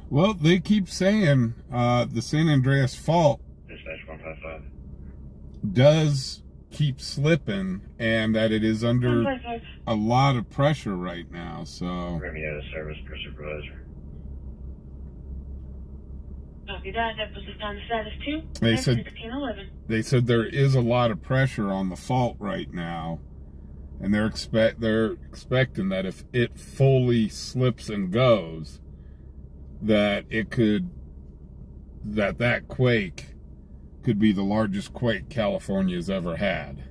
Well, they keep saying the San Andreas Fault 155. does keep slipping, and that it is under 155. a lot of pressure right now. So We're going to be out of service per supervisor. Copy that. That was down to status 2. They said- 1611. they said there is a lot of pressure on the fault right now, and they're expecting that if it fully slips and goes, that it could that quake could be the largest quake California's ever had.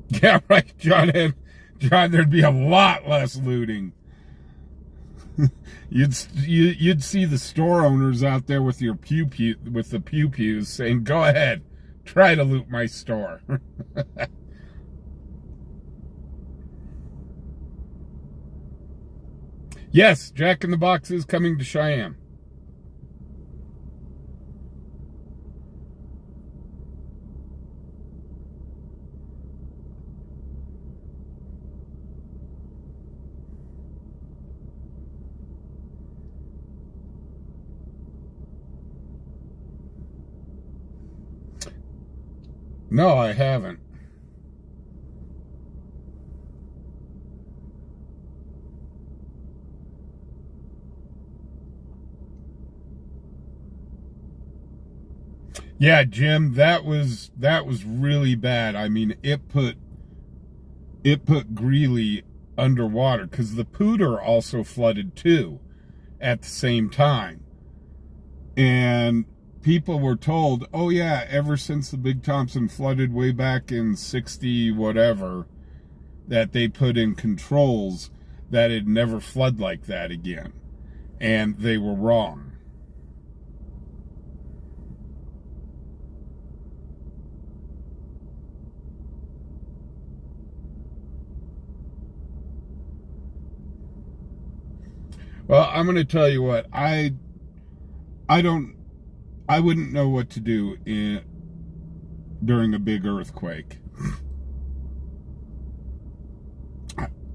Yeah, right, John. There'd be a lot less looting. You'd see the store owners out there with your the pew-pews saying, "Go ahead, try to loot my store." Yes, Jack in the Box is coming to Cheyenne. No, I haven't. Yeah, Jim, that was really bad. I mean, it put Greeley underwater because the Pooter also flooded too at the same time. And people were told, oh yeah, ever since the Big Thompson flooded way back in 60 whatever, that they put in controls that it'd never flood like that again. And they were wrong. Well, I'm going to tell you what, I wouldn't know what to do during a big earthquake.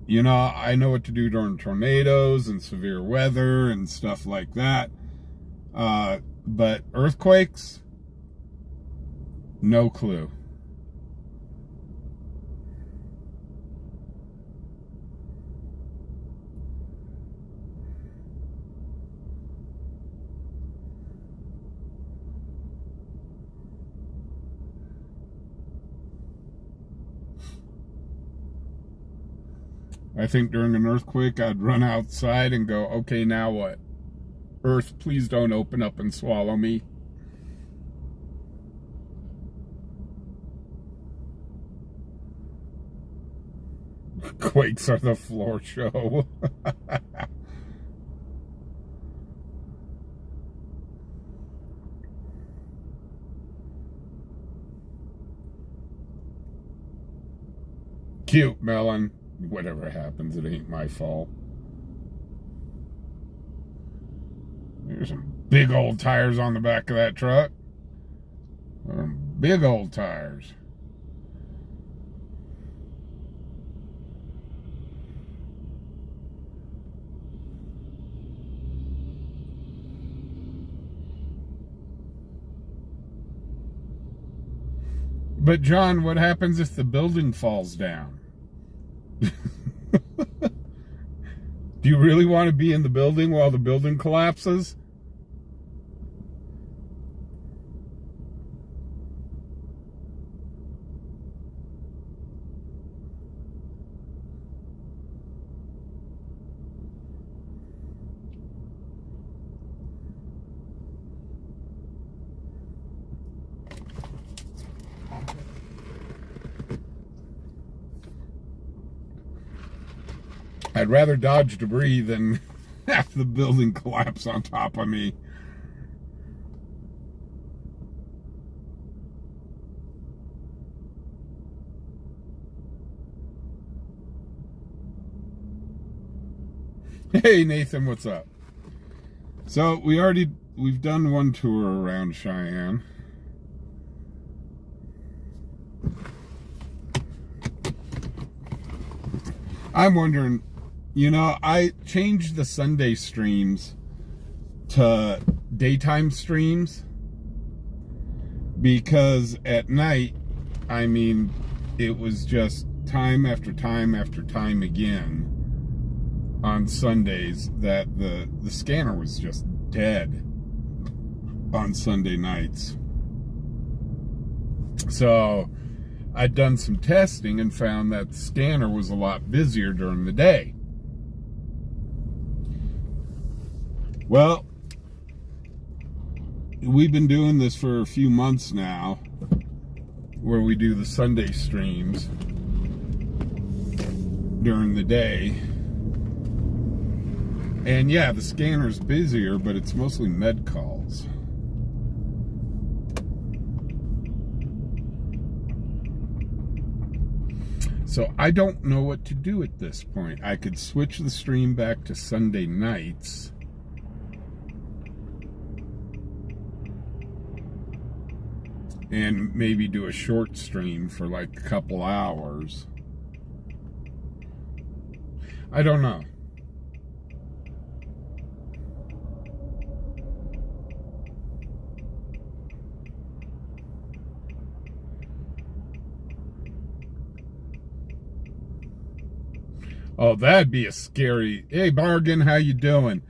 You know, I know what to do during tornadoes and severe weather and stuff like that. But earthquakes, no clue. I think during an earthquake, I'd run outside and go, okay, now what? Earth, please don't open up and swallow me. Quakes are the floor show. Cute, Melon. Whatever happens, it ain't my fault. There's some big old tires on the back of that truck. Big old tires. But John, what happens if the building falls down? Do you really want to be in the building while the building collapses? I'd rather dodge debris than have the building collapse on top of me. Hey Nathan, what's up? So we've done one tour around Cheyenne. I'm wondering, you know, I changed the Sunday streams to daytime streams, because at night, I mean, it was just time after time after time again on Sundays that the scanner was just dead on Sunday nights. So I'd done some testing and found that the scanner was a lot busier during the day. Well, we've been doing this for a few months now, where we do the Sunday streams during the day. And yeah, the scanner's busier, but it's mostly med calls. So I don't know what to do at this point. I could switch the stream back to Sunday nights. And maybe do a short stream for like a couple hours. I don't know. Oh, that'd be a scary... Hey, Bargain, how you doing?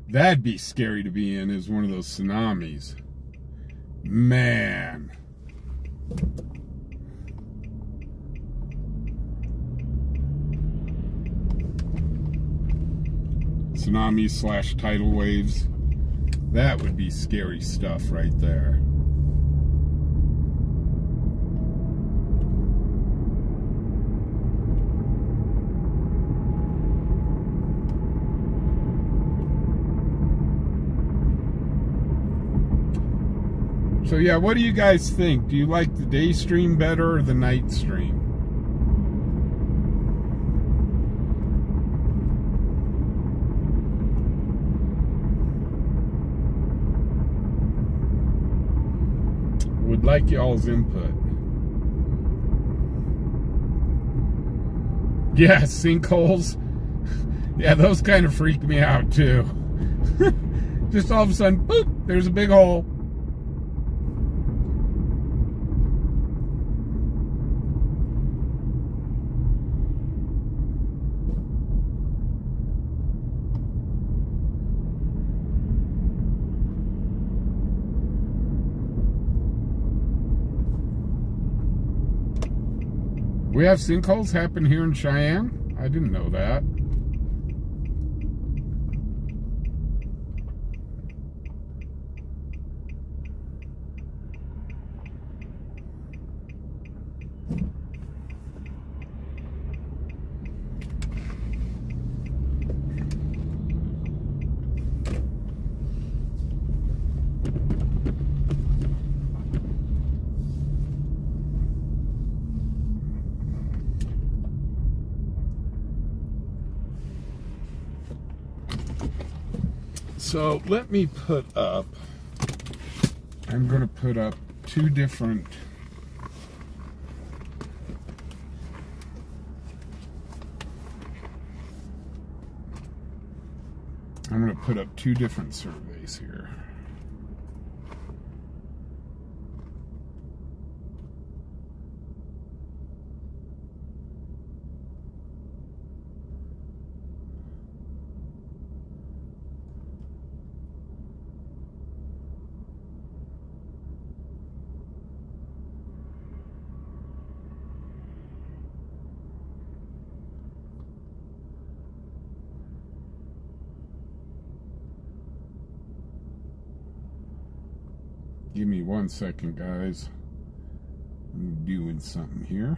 That'd be scary to be in, is one of those tsunamis. Man. Tsunamis / tidal waves. That would be scary stuff right there. So yeah, what do you guys think? Do you like the day stream better or the night stream? Would like y'all's input. Yeah, sinkholes. Yeah, those kind of freak me out too. Just all of a sudden, boop, there's a big hole. We have sinkholes happen here in Cheyenne? I didn't know that. So let me put up, I'm going to put up two different surveys here. Give me 1 second, guys. I'm doing something here.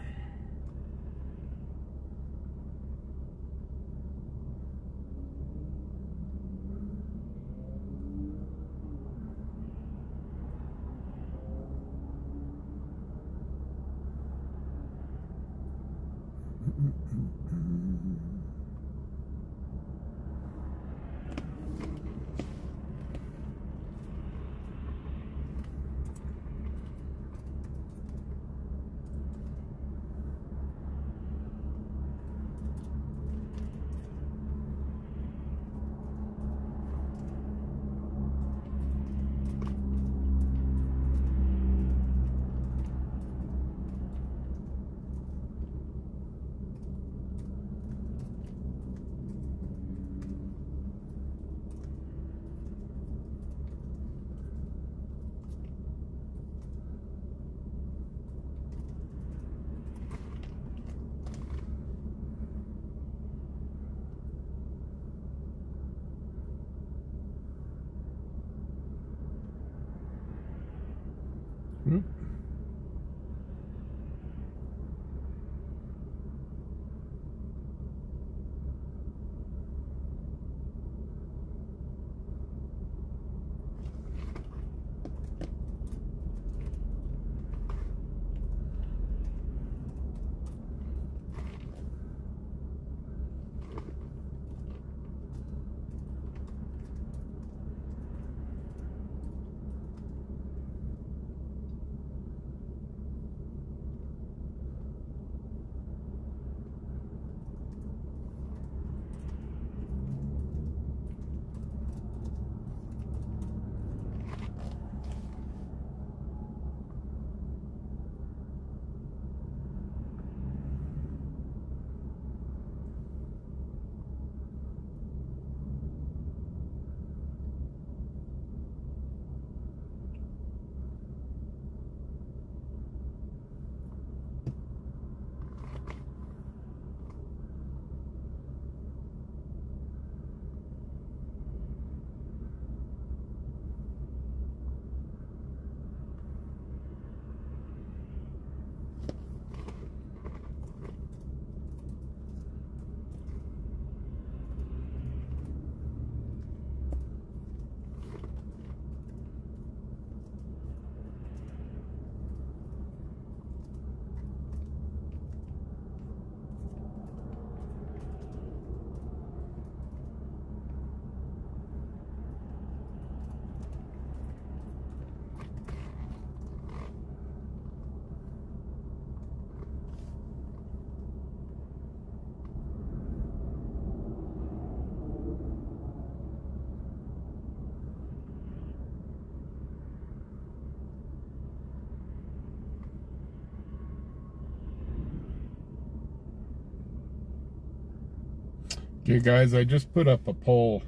Okay, guys, I just put up a poll.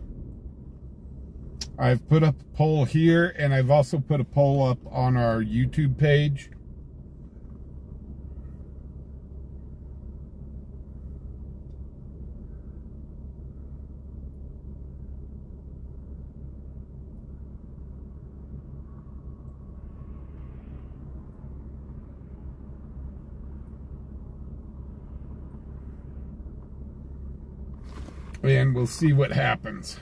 I've put up a poll here, and I've also put a poll up on our YouTube page. And we'll see what happens.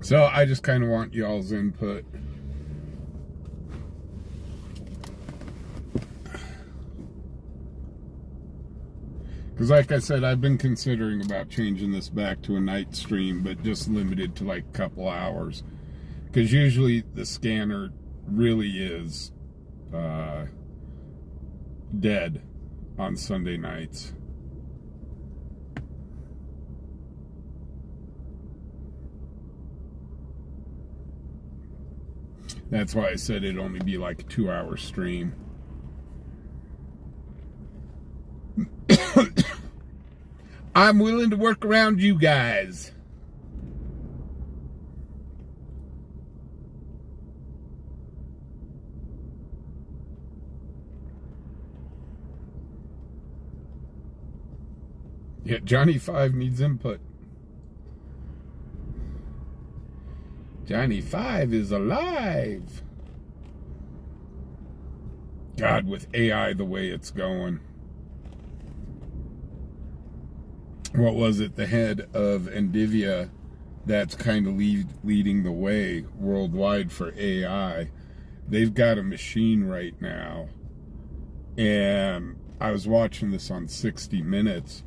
So I just kind of want y'all's input. Because like I said, I've been considering about changing this back to a night stream, but just limited to like a couple hours. Because usually the scanner really is dead on Sunday nights. That's why I said it'd only be like a 2-hour stream. I'm willing to work around you guys. Yeah, Johnny 5 needs input. Johnny 5 is alive. God, with AI the way it's going. What was it? The head of NVIDIA that's kind of leading the way worldwide for AI. They've got a machine right now. And I was watching this on 60 Minutes.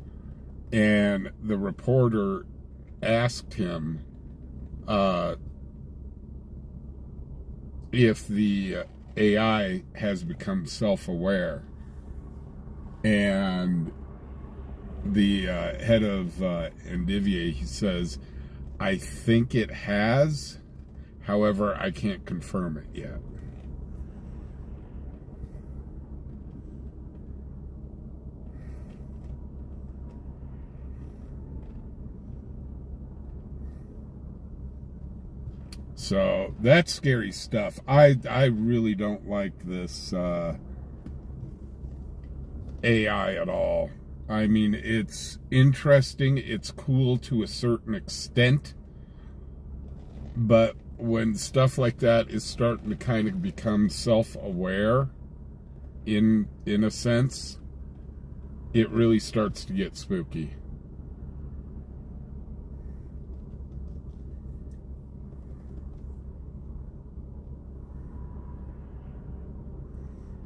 And the reporter asked him if the AI has become self-aware. And the head of NVIDIA, he says, I think it has, however, I can't confirm it yet. So that's scary stuff. I really don't like this AI at all. I mean, it's interesting, it's cool to a certain extent, but when stuff like that is starting to kind of become self-aware, in a sense, it really starts to get spooky.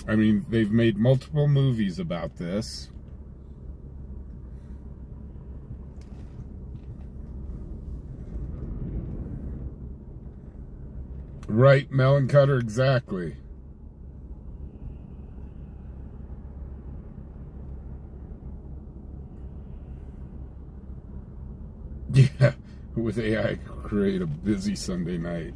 I mean, they've made multiple movies about this. Right, Melon Cutter, exactly. Yeah, with AI, create a busy Sunday night.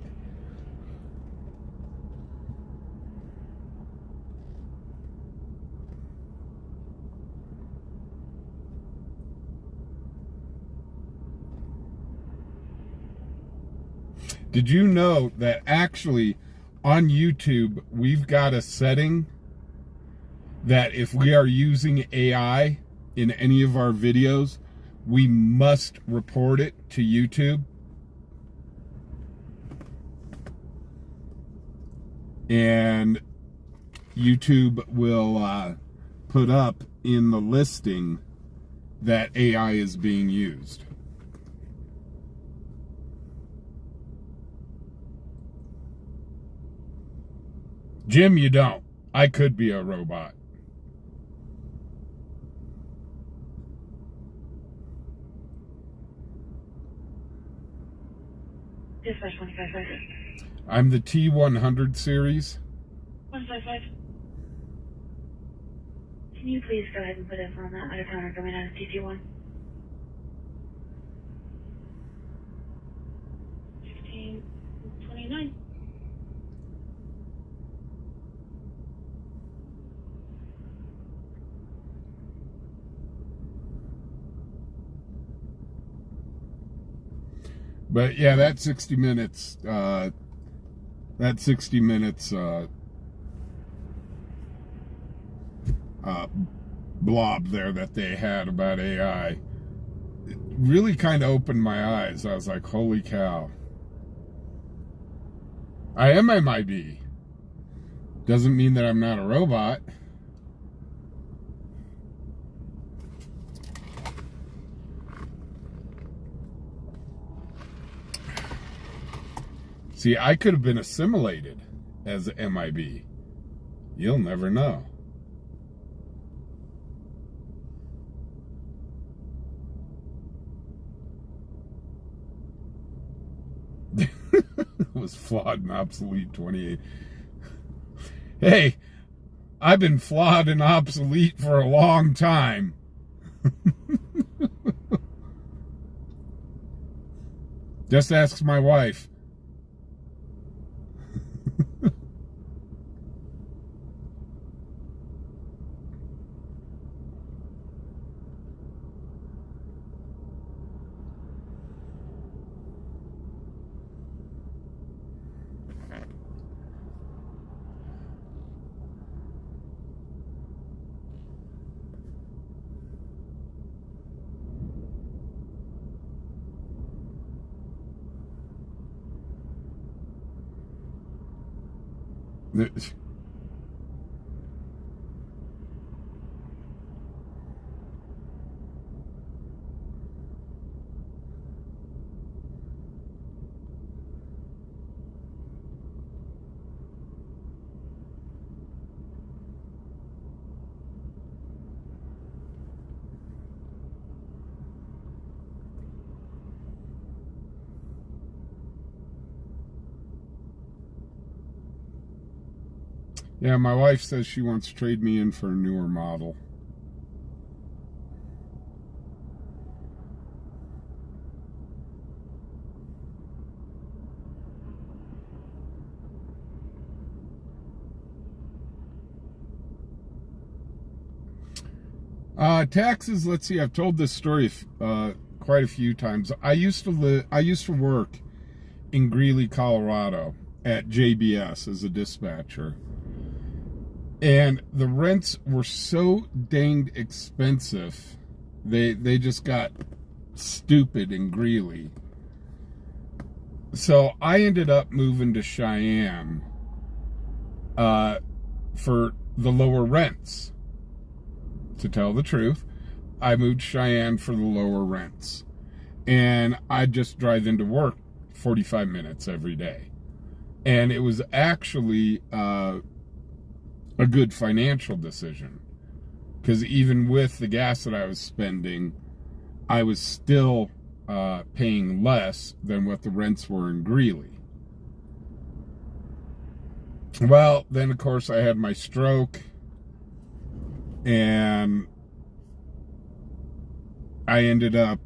Did you know that actually on YouTube, we've got a setting that if we are using AI in any of our videos, we must report it to YouTube? And YouTube will put up in the listing that AI is being used. Jim, you don't. I could be a robot. Dispatch 155. I'm the T100 series. 155. Can you please go ahead and put us on that out of town coming out of TT1? 1629. But yeah, that 60 minutes, blob there that they had about AI, it really kind of opened my eyes. I was like, holy cow. I am MIB. Doesn't mean that I'm not a robot. See, I could have been assimilated as a MIB. You'll never know. It was flawed and obsolete 28. Hey, I've been flawed and obsolete for a long time. Just ask my wife. Yeah, my wife says she wants to trade me in for a newer model. Taxes, let's see, I've told this story quite a few times. I used to work in Greeley, Colorado at JBS as a dispatcher. And the rents were so danged expensive. They just got stupid in Greeley. So I ended up moving to Cheyenne for the lower rents. To tell the truth, I moved to Cheyenne for the lower rents. And I'd just drive into work 45 minutes every day. And it was actually a good financial decision. Because even with the gas that I was spending, I was still paying less than what the rents were in Greeley. Well, then of course I had my stroke. And I ended up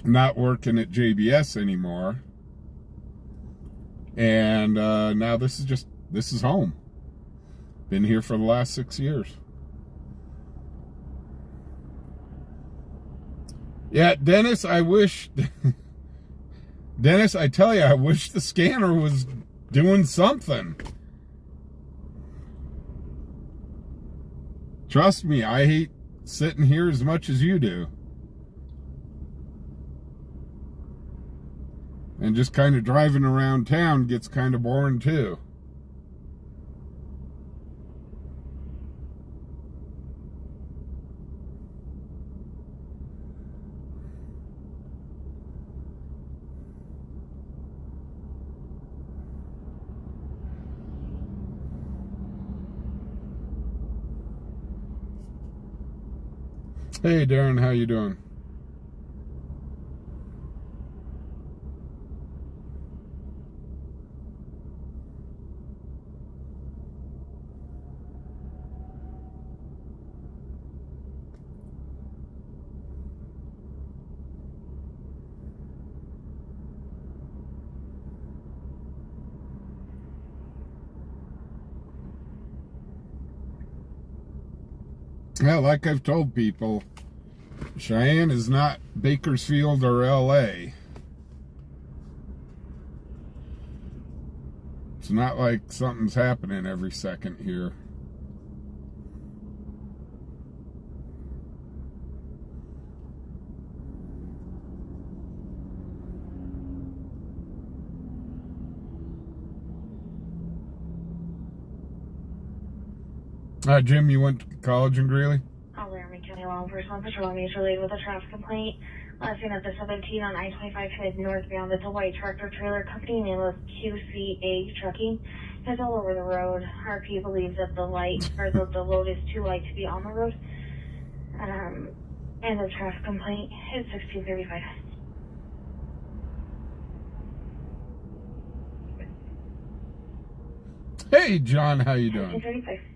not working at JBS anymore. And now this is home. Been here for the last 6 years. Yeah, Dennis, Dennis, I tell you, I wish the scanner was doing something. Trust me, I hate sitting here as much as you do. And just kind of driving around town gets kind of boring too. Hey Darren, how you doing? Yeah, like I've told people, Cheyenne is not Bakersfield or LA. It's not like something's happening every second here. Jim, you went to college in Greeley? Laramie County Law Enforcement Patrol is related with a traffic complaint. Seen at the 17 on I-25 headed northbound. It's a white tractor trailer. Company name of QCA Trucking. It's all over the road. RP believes that the light or the load is too light to be on the road. And the traffic complaint is 1635. Hey John, how you doing? 1635.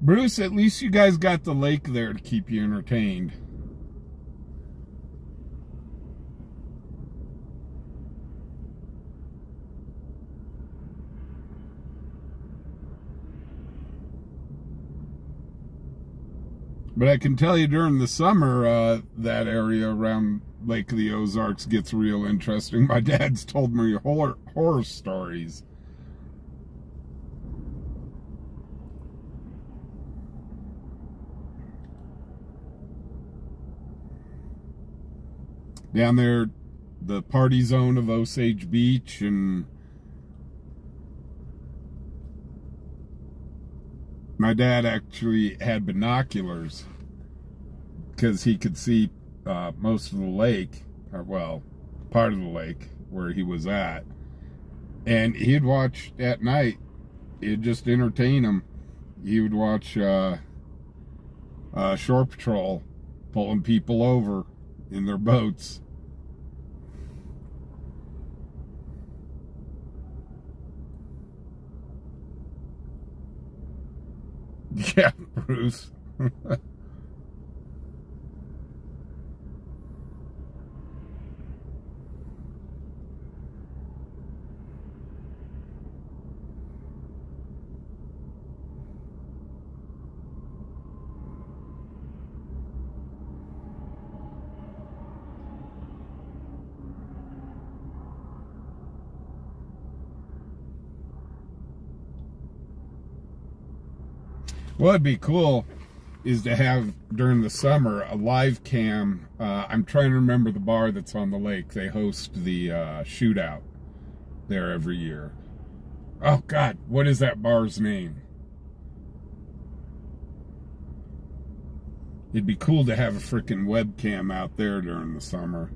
Bruce, at least you guys got the lake there to keep you entertained. But I can tell you during the summer, that area around Lake of the Ozarks gets real interesting. My dad's told me horror stories. Down there, the party zone of Osage Beach, and my dad actually had binoculars because he could see most of the lake, or well, part of the lake where he was at. And he'd watch at night. It'd just entertain him. He would watch Shore Patrol pulling people over in their boats. Yeah, Bruce. What'd be cool is to have, during the summer, a live cam. I'm trying to remember the bar that's on the lake. They host the shootout there every year. Oh, God, what is that bar's name? It'd be cool to have a freaking webcam out there during the summer.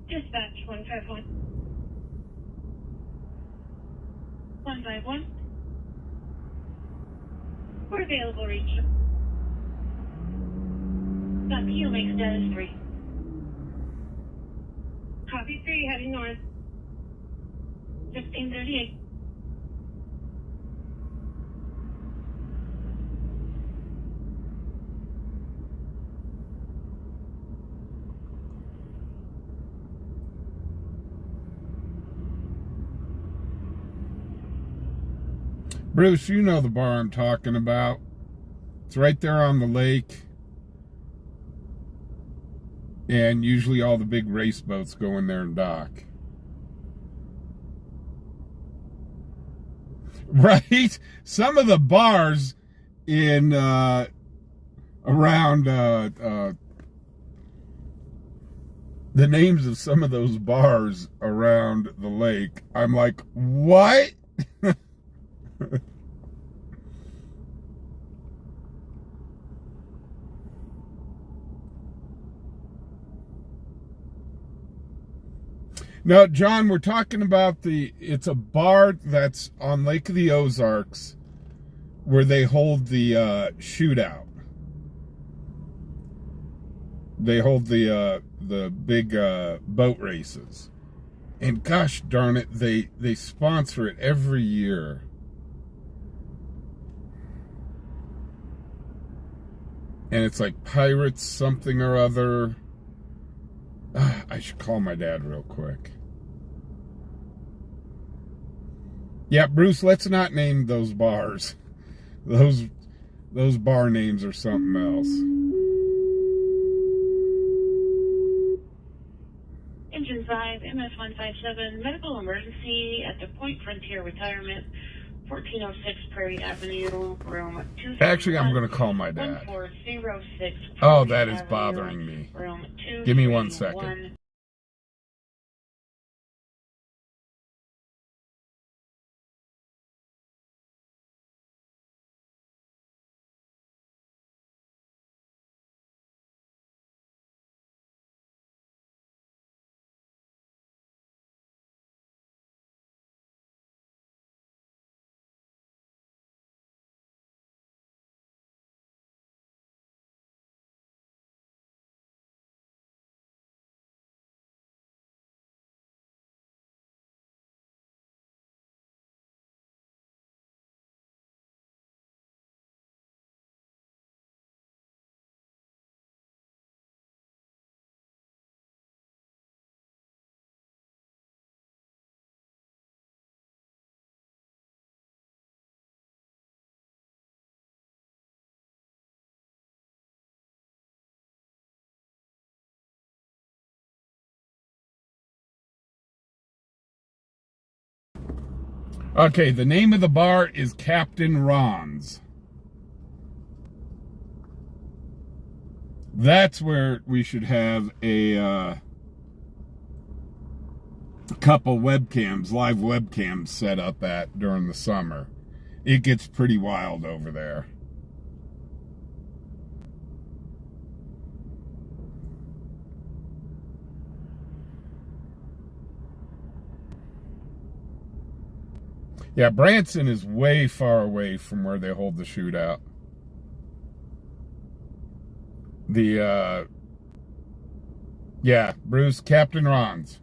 Dispatch 151. 151. For available reach. Kilo make status 3. Copy 3, heading north. 1538. Bruce, you know the bar I'm talking about. It's right there on the lake. And usually all the big race boats go in there and dock. Right? Some of the bars in around the names of some of those bars around the lake, I'm like, what? Now, John, we're talking about it's a bar that's on Lake of the Ozarks where they hold the shootout. They hold the big boat races. And gosh darn it, they sponsor it every year. And it's like Pirates something or other. I should call my dad real quick. Yeah, Bruce, let's not name those bars. Those bar names are something else. Engine 5, MS-157, medical emergency at the Point Frontier Retirement, 1406 Prairie Avenue, room 2. Actually, I'm going to call my dad. 1406 Oh, that is Avenue, bothering me. room 2. Give me 1 second. Okay, the name of the bar is Captain Ron's. That's where we should have a a couple webcams, live webcams set up at during the summer. It gets pretty wild over there. Yeah, Branson is way far away from where they hold the shootout. Yeah, Bruce, Captain Ron's.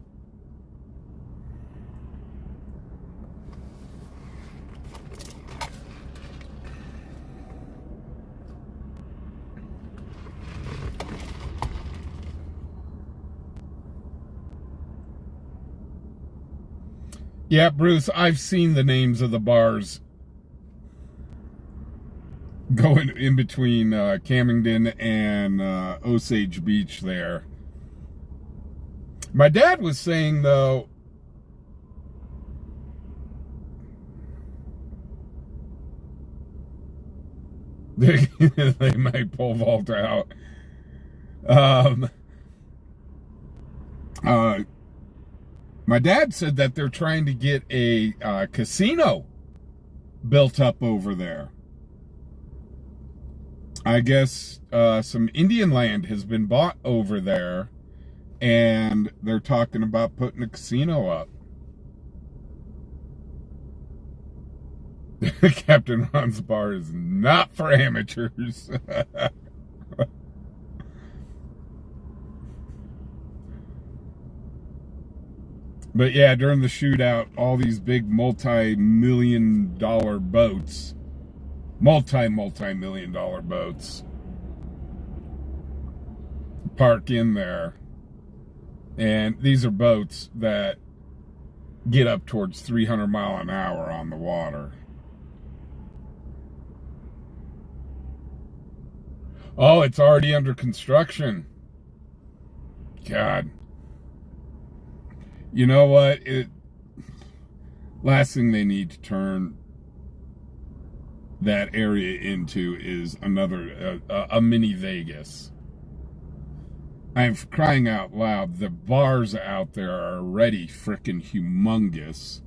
Yeah, Bruce, I've seen the names of the bars going in between Camden and Osage Beach there. My dad was saying, though, they might pole vault out. My dad said that they're trying to get a casino built up over there. I guess some Indian land has been bought over there, and they're talking about putting a casino up. Captain Ron's bar is not for amateurs. But yeah, during the shootout, all these big multi-million-dollar boats, multi-million-dollar boats, park in there. And these are boats that get up towards 300 mile an hour on the water. Oh, it's already under construction. God. You know what? Last thing they need to turn that area into is another a mini Vegas. I'm crying out loud. The bars out there are already freaking humongous.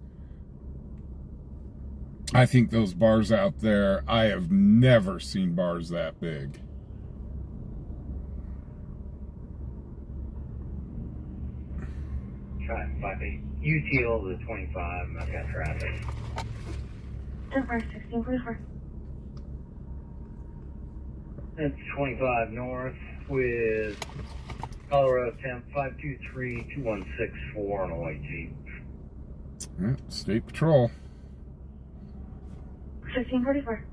I think those bars out there, I have never seen bars that big. Try 58. UTL to 25, I've got traffic. 1644. That's 25 north with Colorado temp 523-2164 on a white Jeep. Yeah, State Patrol. 1644.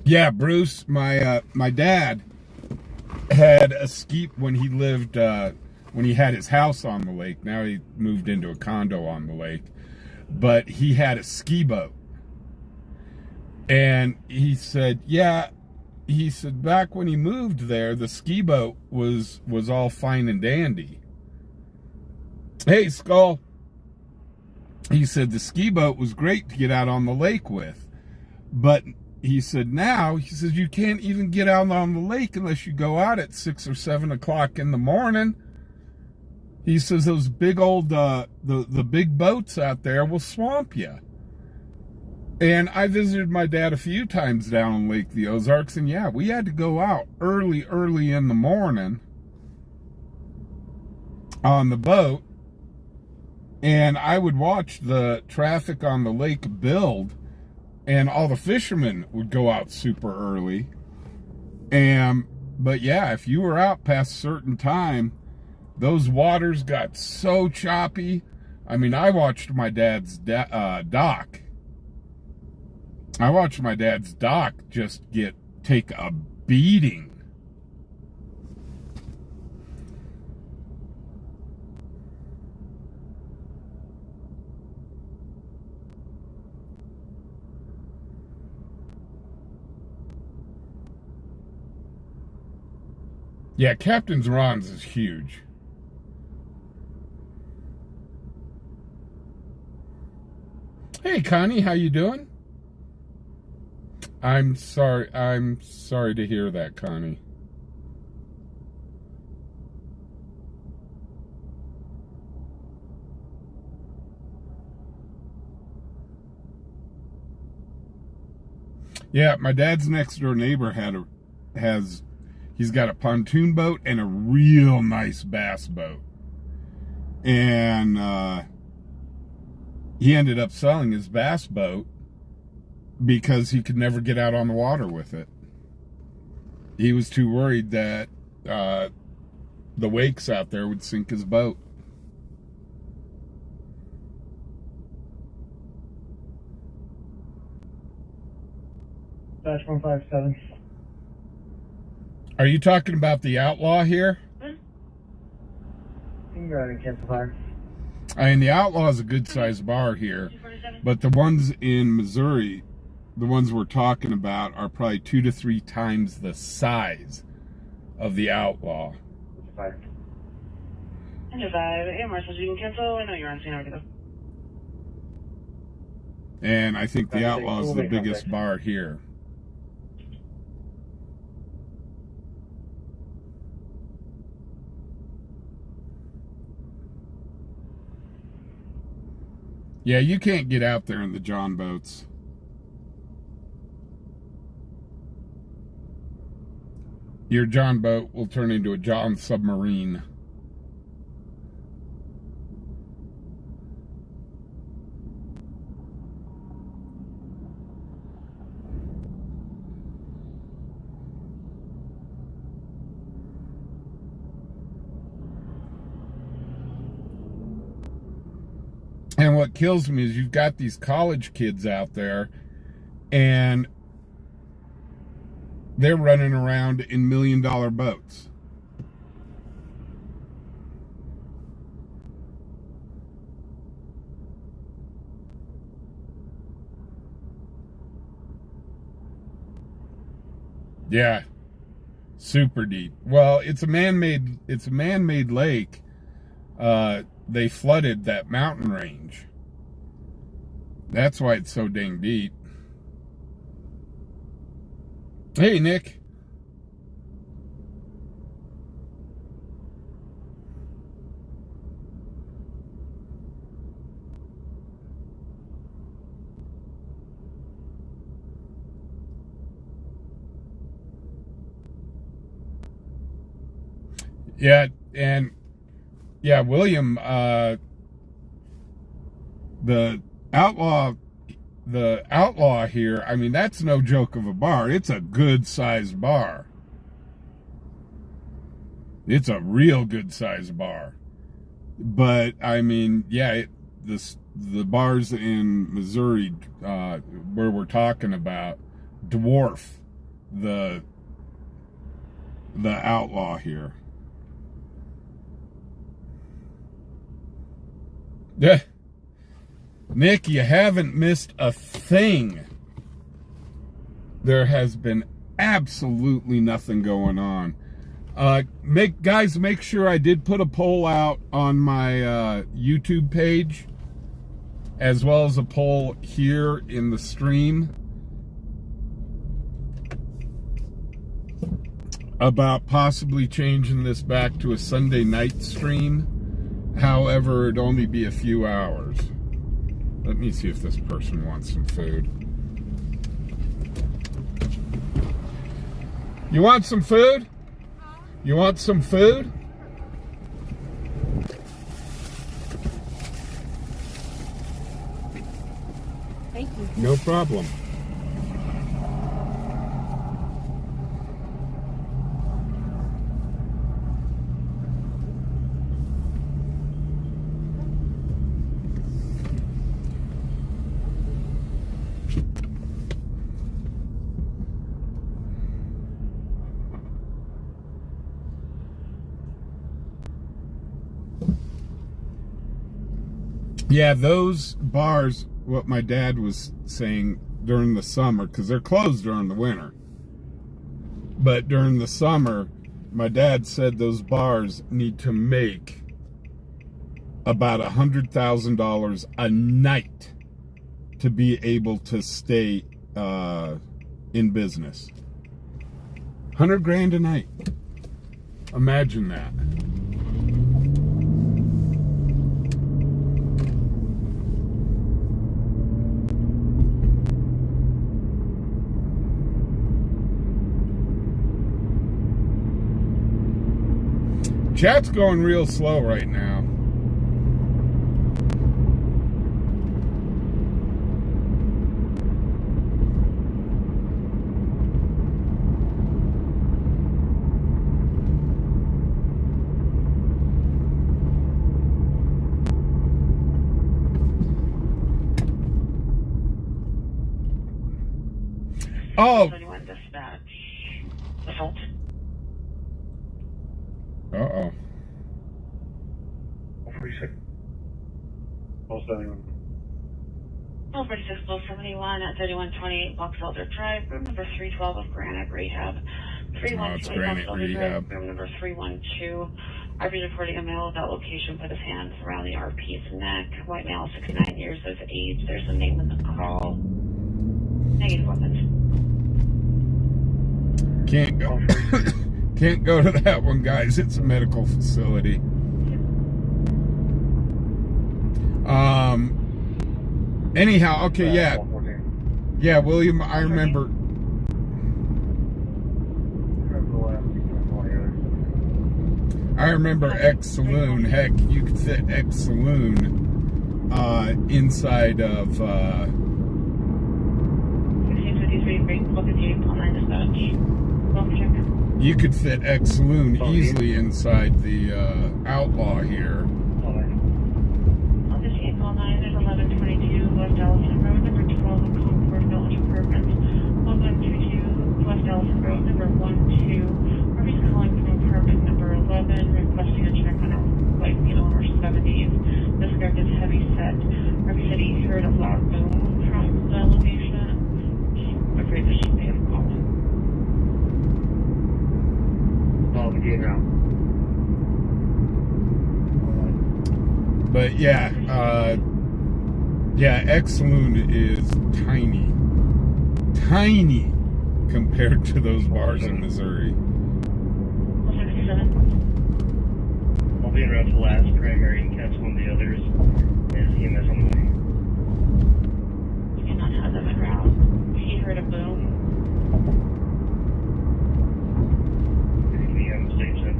Yeah, Bruce, my dad had a ski when he lived when he had his house on the lake. Now he moved into a condo on the lake, but he had a ski boat. And he said, yeah, he said back when he moved there, the ski boat was all fine and dandy. Hey, Skull. He said the ski boat was great to get out on the lake with, but he said now, he says you can't even get out on the lake unless you go out at 6 or 7 o'clock in the morning. He says those big old, the big boats out there will swamp you. And I visited my dad a few times down on Lake the Ozarks, and yeah, we had to go out early in the morning on the boat. And I would watch the traffic on the lake build, and all the fishermen would go out super early. But yeah, if you were out past a certain time, those waters got so choppy. I mean, I watched my dad's dock. I watched my dad's dock just take a beating. Yeah, Captain's Ron's is huge. Hey, Connie, how you doing? I'm sorry to hear that, Connie. Yeah, my dad's next door neighbor he's got a pontoon boat and a real nice bass boat. And he ended up selling his bass boat because he could never get out on the water with it. He was too worried that the wakes out there would sink his boat. Dash 157. Are you talking about the Outlaw here? You can go ahead and cancel fire. I mean, the Outlaw is a good-sized bar here, but the ones in Missouri, the ones we're talking about, are probably 2 to 3 times the size of the Outlaw. Fire. 105. AMR says you can cancel. I know you're on scene. Over. And I think the Outlaw is the biggest bar here. Yeah, you can't get out there in the John boats. Your John boat will turn into a John submarine. And what kills me is you've got these college kids out there and they're running around in $1 million boats. Yeah. Super deep. Well, it's a man-made lake. They flooded that mountain range. That's why it's so dang deep. Hey, Nick. Yeah, and yeah, William, the Outlaw here, I mean, that's no joke of a bar. It's a good-sized bar. It's a real good-sized bar. But, I mean, yeah, the bars in Missouri, where we're talking about, dwarf the Outlaw here. Yeah. Nick, you haven't missed a thing. There has been absolutely nothing going on. Guys, make sure I did put a poll out on my YouTube page, as well as a poll here in the stream about possibly changing this back to a Sunday night stream. However, it'd only be a few hours. Let me see if this person wants some food. You want some food? You want some food? Thank you. No problem. Yeah, those bars, what my dad was saying during the summer, because they're closed during the winter. But during the summer, my dad said those bars need to make about $100,000 a night to be able to stay in business. 100 grand a night. Imagine that. Chat's going real slow right now. Oh. 21 dispatch. Assault. Uh-oh. 46. All 71. 46, 71 at 3128 Box Elder Drive, room number 312 of Granite Rehab. Oh, 312 it's Box Granite Elder Rehab. Drive, room number 312. RP reporting a male of that location put his hands around the RP's neck. White male, 69 years of age. There's a name in the call. Negative weapons. Can't go. Can't go to that one, guys. It's a medical facility. Anyhow, okay, yeah. Yeah, William, I remember. I remember X Saloon. Heck, you could fit X Saloon inside of 1653, look at you, online dispatch. Welcome check. you could fit X Saloon easily inside the Outlaw here. I'll just see call 9, there's 1122 West Allison Road, number 12 of Concord Village Apartments. 1122 West Allison Road, number 12. Arby's calling from apartment number 11, requesting a check on a white beetle over 70s. This script is heavy set. Arby said he heard a loud boom from the location. I'm afraid that she may have called. All the gate now. But yeah, X Saloon is tiny. Tiny compared to those bars in Missouri. 67. I'll be en route to the last primary and catch one of the others as EMS on the way. We do not have them en route. He heard a boom. EM station.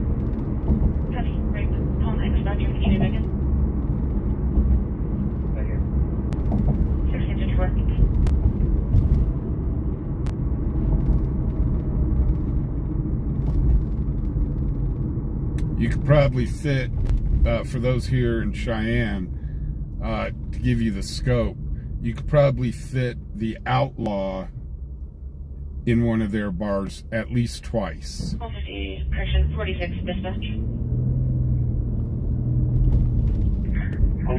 Copy. Right. Call 9 dispatch. You're continuing again. 1654. You could probably fit, for those here in Cheyenne, to give you the scope, you could probably fit the Outlaw in one of their bars at least twice. 150, correction, 46 dispatch.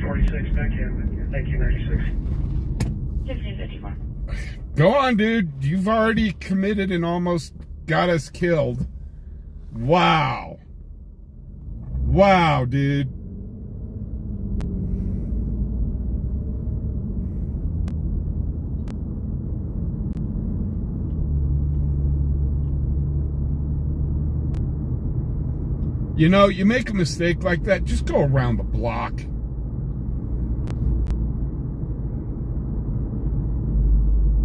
46, back in. Thank you, 96. 1654. Go on, dude. You've already committed and almost got us killed. Wow. Wow, dude. You know, you make a mistake like that, just go around the block.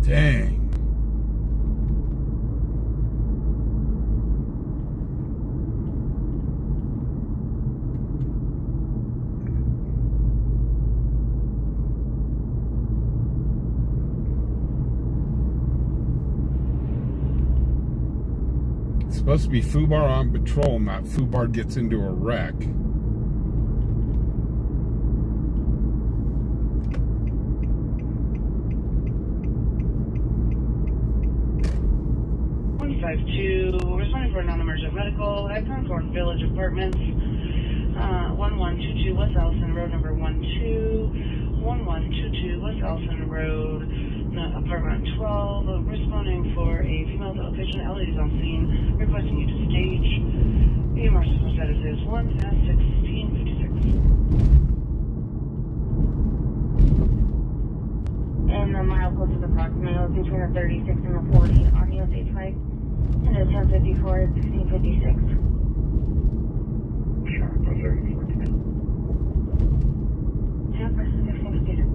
Dang. It's supposed to be Fubar on patrol, not Fubar gets into a wreck. Responding for a non-emergent medical at Concord Village Apartments, 1122 West Allison Road, number 1122 West Allison Road, apartment 12. Responding for a female location. LA is on scene, requesting you to stage. EMR system status is 1 at 1656. And the mile closest approximately between a 36 and a 40 on USA Pike. And a 1054 at 1656. Sure, go 34. 10 versus 1656.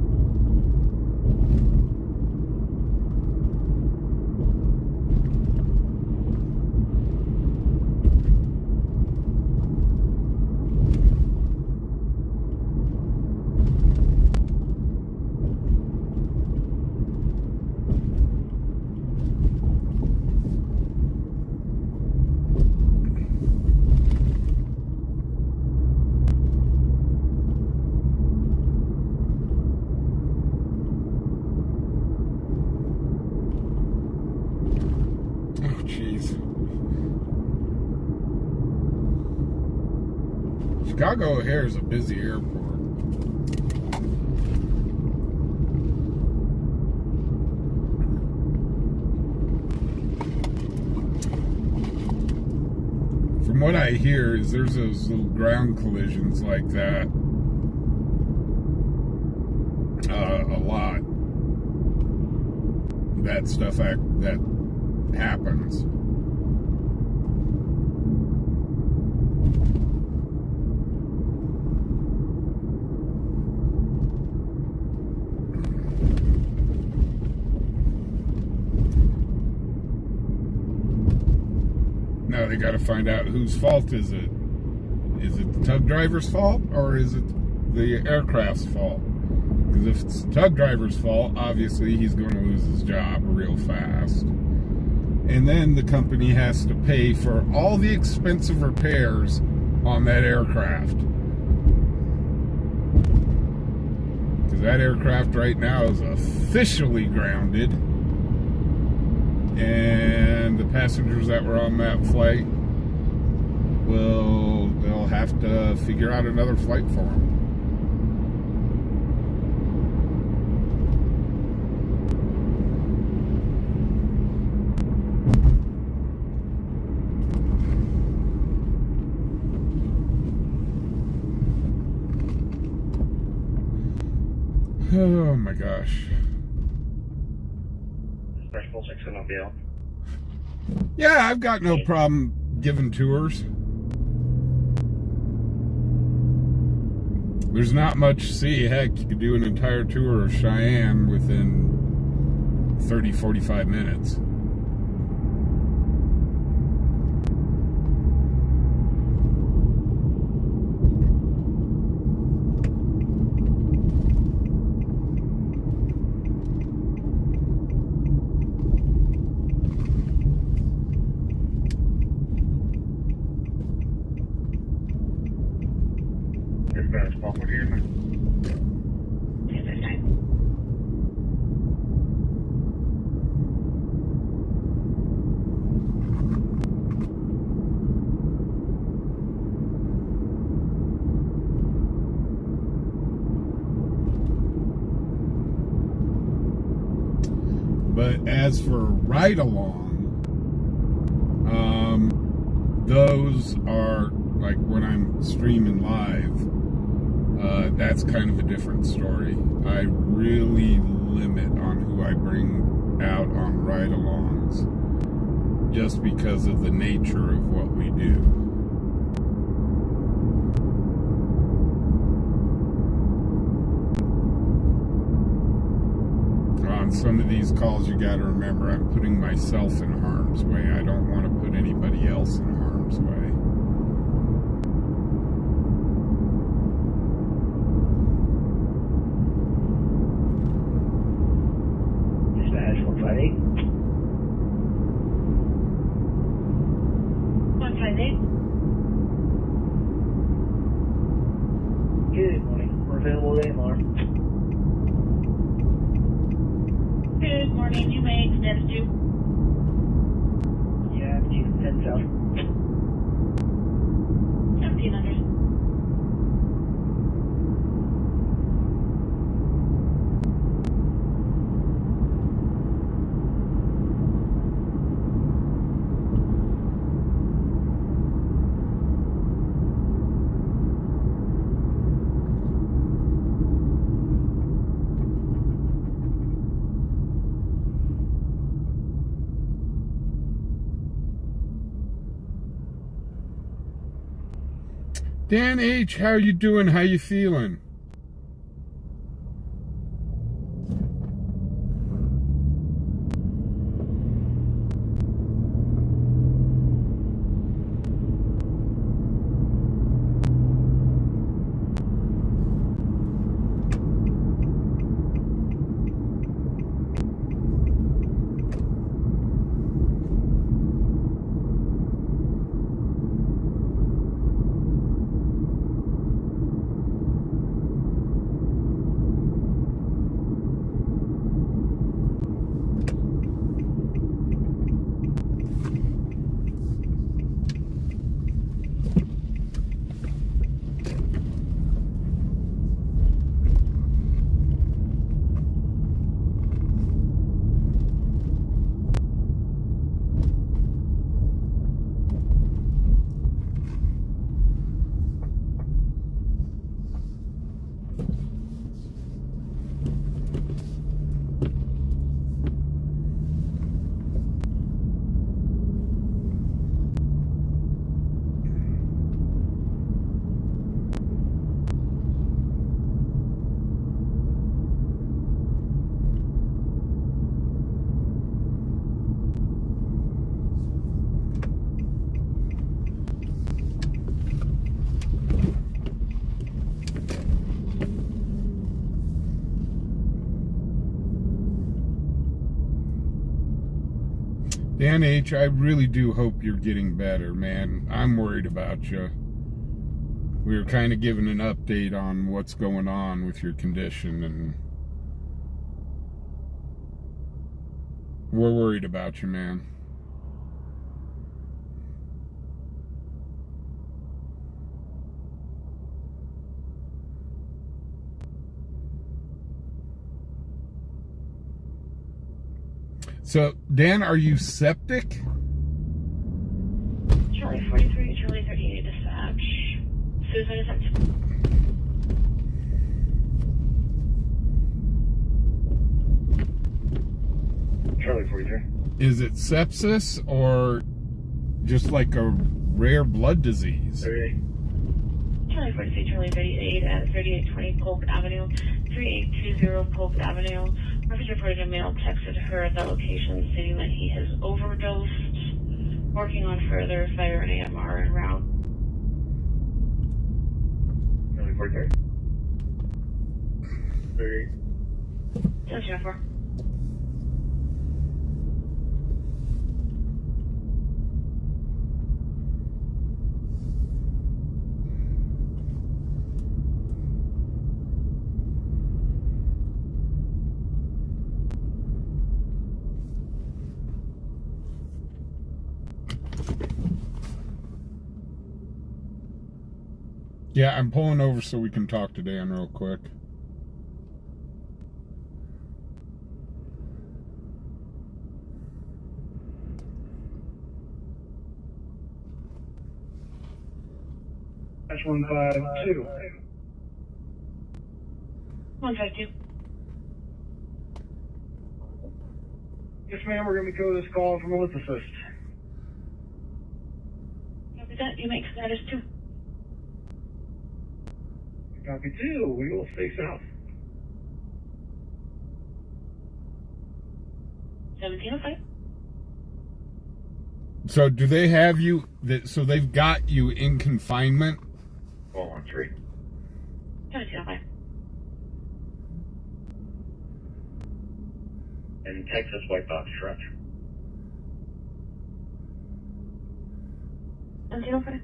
Oh, jeez. Chicago O'Hare is a busy airport. From what I hear, is there's those little ground collisions like that a lot. That stuff that happens. Now they got to find out whose fault is it. Is it the tug driver's fault or is it the aircraft's fault? Because if it's the tug driver's fault, obviously he's going to lose his job real fast. And then the company has to pay for all the expensive repairs on that aircraft. Because that aircraft right now is officially grounded. And the passengers that were on that flight, well, they'll have to figure out another flight for them. Oh my gosh. Special 6 and up, yeah. Yeah, I've got no problem giving tours. There's not much to see. Heck, you could do an entire tour of Cheyenne within 30, 45 minutes. But as for ride-along, those are, like when I'm streaming live, that's kind of a different story. I really limit on who I bring out on ride-alongs just because of the nature of what we do. On some of these calls, you got to remember, I'm putting myself in harm's way. I don't want to put anybody else in harm's way. Dispatch 158. 158. Good morning. We're available at alarm. Good morning, you may extend to. Yeah, 10 south. 1700. Dan H, how you doing? How you feeling? Dan H, I really do hope you're getting better, man. I'm worried about you. We were kind of giving an update on what's going on with your condition, and we're worried about you, man. So, Dan, are you septic? Charlie 43, Charlie 38, dispatch. Suicide attempt. Charlie 43. Is it sepsis or just like a rare blood disease? 38. Charlie 43, Charlie 38 at 3820 Polk Avenue, 3820 Polk Avenue. Reference reported a male texted her at that location stating that he has overdosed. Working on further fire and AMR en route. Charlie 43. 38. 1704. Yeah, I'm pulling over so we can talk to Dan real quick. That's 152. 152. Yes, ma'am, we're going to go to this call from Elizabeth. Copy that. You make status 2. Copy 2. We will stay south. 1705. So do they have you, so they've got you in confinement? 413. 1705. In Texas, white box truck. 1705.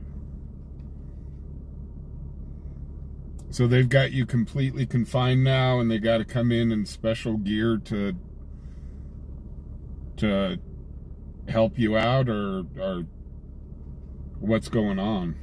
So they've got you completely confined now, and they got to come in special gear to help you out, or what's going on?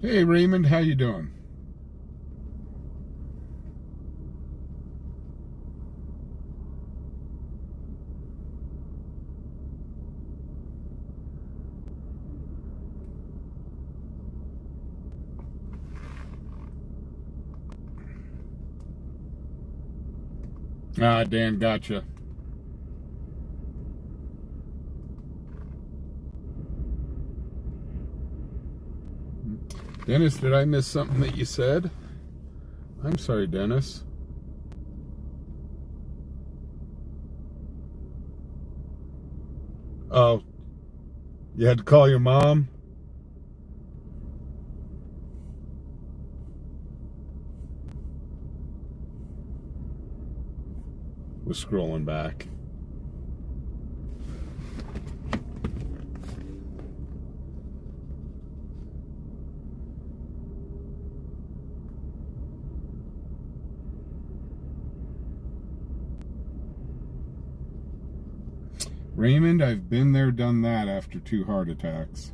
Hey Raymond, how you doing? Ah, Dan, gotcha. Dennis, did I miss something that you said? I'm sorry, Dennis. Oh, you had to call your mom? We're scrolling back. Raymond, I've been there, done that after 2 heart attacks.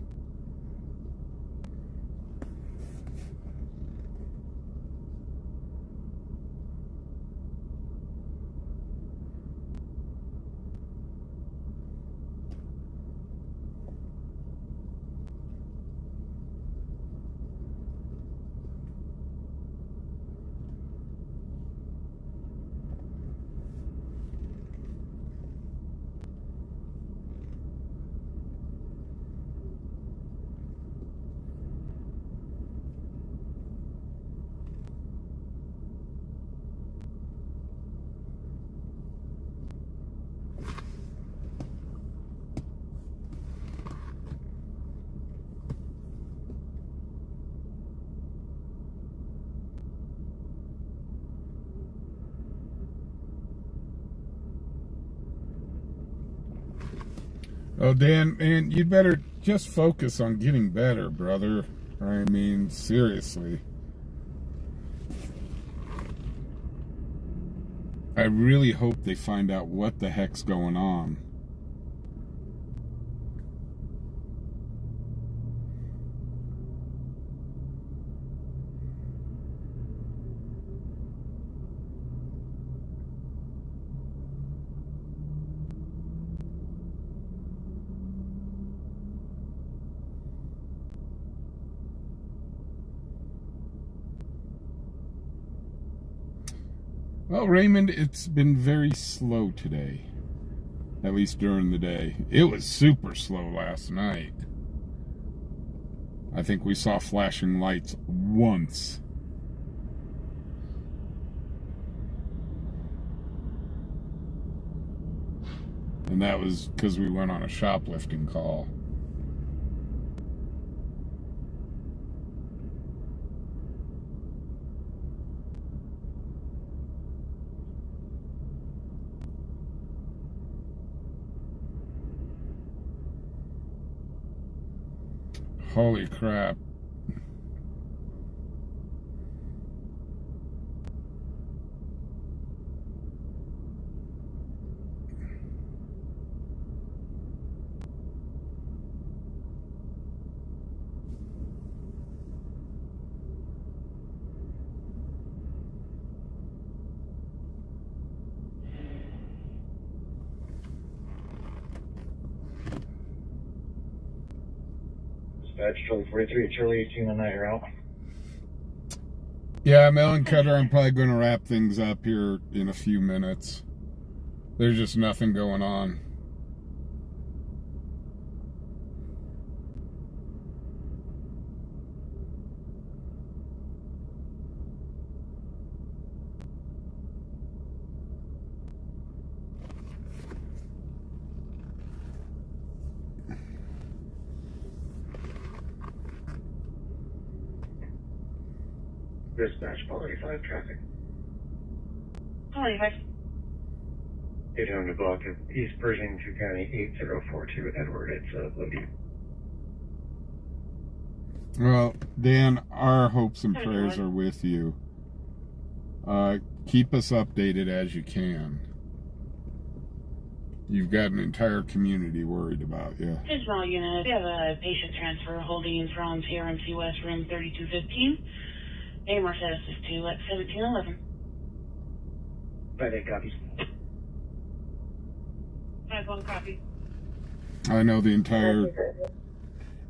Oh, Dan, man, you'd better just focus on getting better, brother. I mean, seriously. I really hope they find out what the heck's going on. Well, Raymond, it's been very slow today. At least during the day. It was super slow last night. I think we saw flashing lights once. And that was because we went on a shoplifting call. Holy crap. Dispatch Charlie 43, Charlie 18 on that route. Yeah, Melon Cutter, I'm probably going to wrap things up here in a few minutes. There's just nothing going on. Dispatch, quality 5 traffic. Quality 5. 800 block of East Pershing, 2 County 8042 Edward. It's loading. Well, Dan, our hopes and prayers are with you. Keep us updated as you can. You've got an entire community worried about you. Small unit, we have a patient transfer holding from PRMC West room 3215. AMR status is 2 at 1711. 5-8 copies. 5-1 copy. I know the entire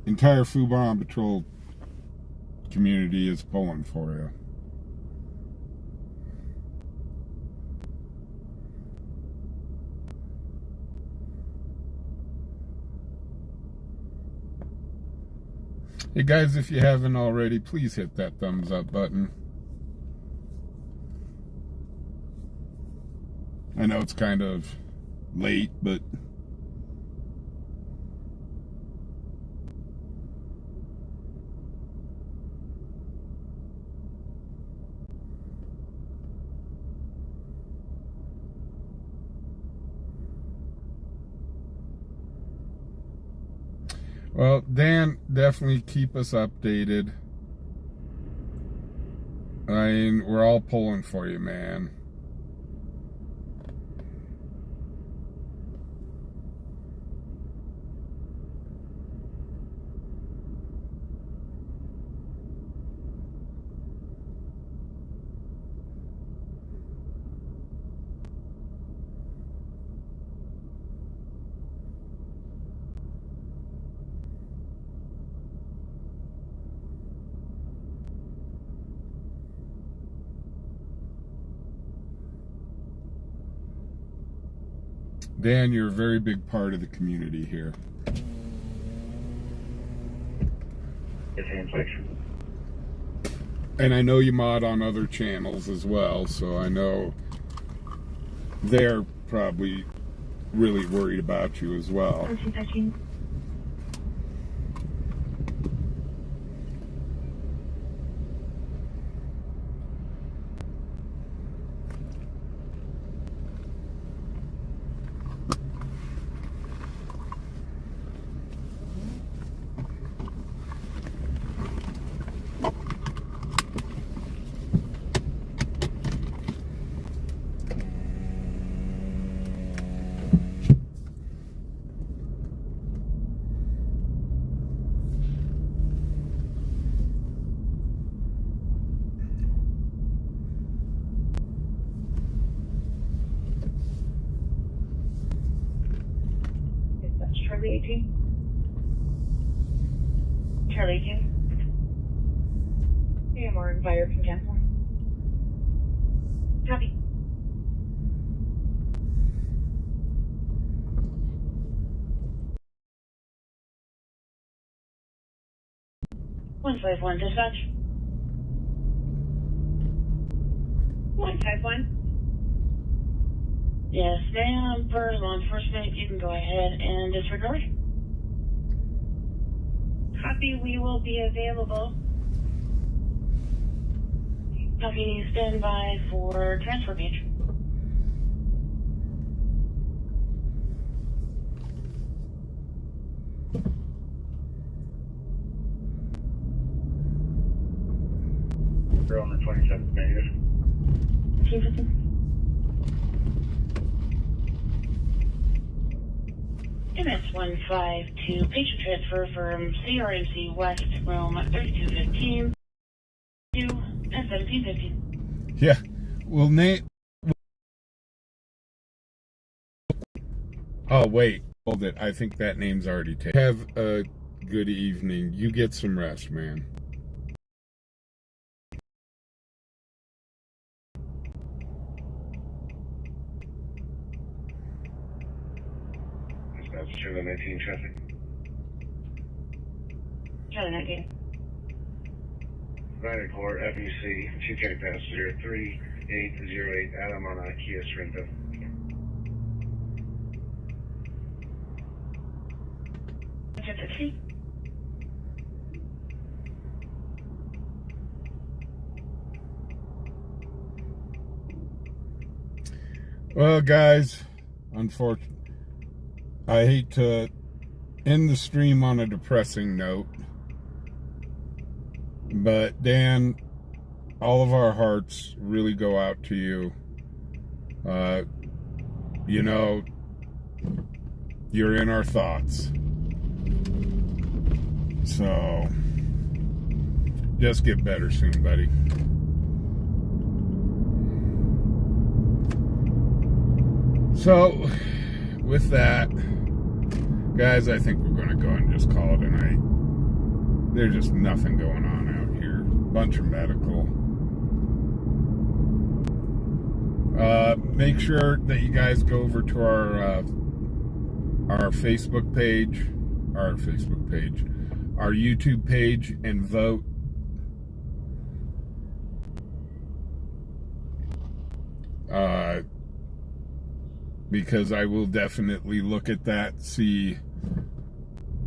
fubaronpatroll community is pulling for you. Hey guys, if you haven't already, please hit that thumbs up button. I know it's kind of late, but well, Dan, definitely keep us updated. I mean, we're all pulling for you, man. Dan, you're a very big part of the community here. And I know you mod on other channels as well, so I know they're probably really worried about you as well. 1313. Charlie 18. Charlie 18. AMR and fire can cancel. Copy. One 151 dispatch. 151. Yes, ma'am. For law enforcement, you can go ahead and disregard. Copy. We will be available. Copy. Stand by for transfer page. We're on the 27th negative. MS-152, patient transfer from CRMC West, room 3215 to S1715. Yeah, well, Nate. Oh, wait, hold it. I think that name's already taken. Have a good evening. You get some rest, man. That's Charlie 19 traffic. Charlie 19. 9 Court, FUC, 2 County Passenger, 3808, Adam on Kia Sorrento. Well, guys, unfortunately, I hate to end the stream on a depressing note, but Dan, all of our hearts really go out to you. You know, you're in our thoughts. So, just get better soon, buddy. So, with that, guys, I think we're going to go and just call it a night. There's just nothing going on out here. Bunch of medical. Make sure that you guys go over to our Facebook page, our YouTube page, and vote. Because I will definitely look at that, see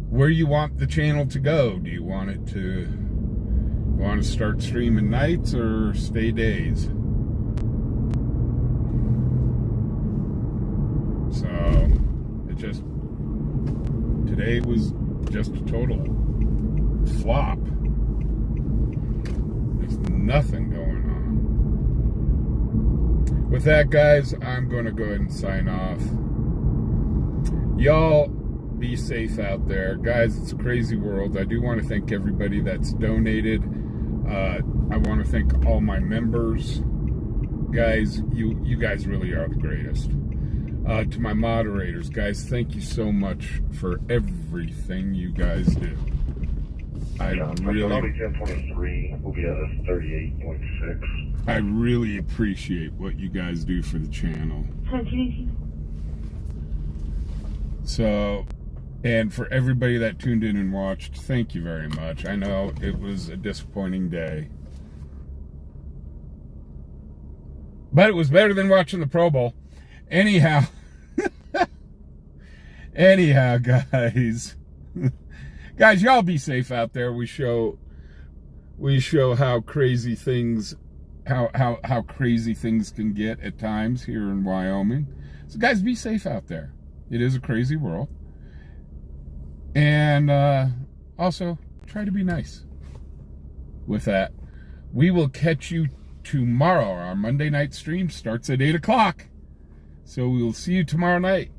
where you want the channel to go. Do you want it to start streaming nights or stay days? So today was just a total flop. There's nothing going on. With that, guys, I'm going to go ahead and sign off. Y'all be safe out there. Guys, it's a crazy world. I do want to thank everybody that's donated. I want to thank all my members. Guys, you guys really are the greatest. To my moderators, guys, thank you so much for everything you guys do. I'll be 1023. We'll be at a 38.6. I really appreciate what you guys do for the channel. So, and for everybody that tuned in and watched, thank you very much. I know it was a disappointing day, but it was better than watching the Pro Bowl. Anyhow, guys, y'all be safe out there. We show how crazy things, how crazy things can get at times here in Wyoming. So, guys, be safe out there. It is a crazy world, and also try to be nice. With that, we will catch you tomorrow. Our Monday night stream starts at 8 o'clock. So we will see you tomorrow night.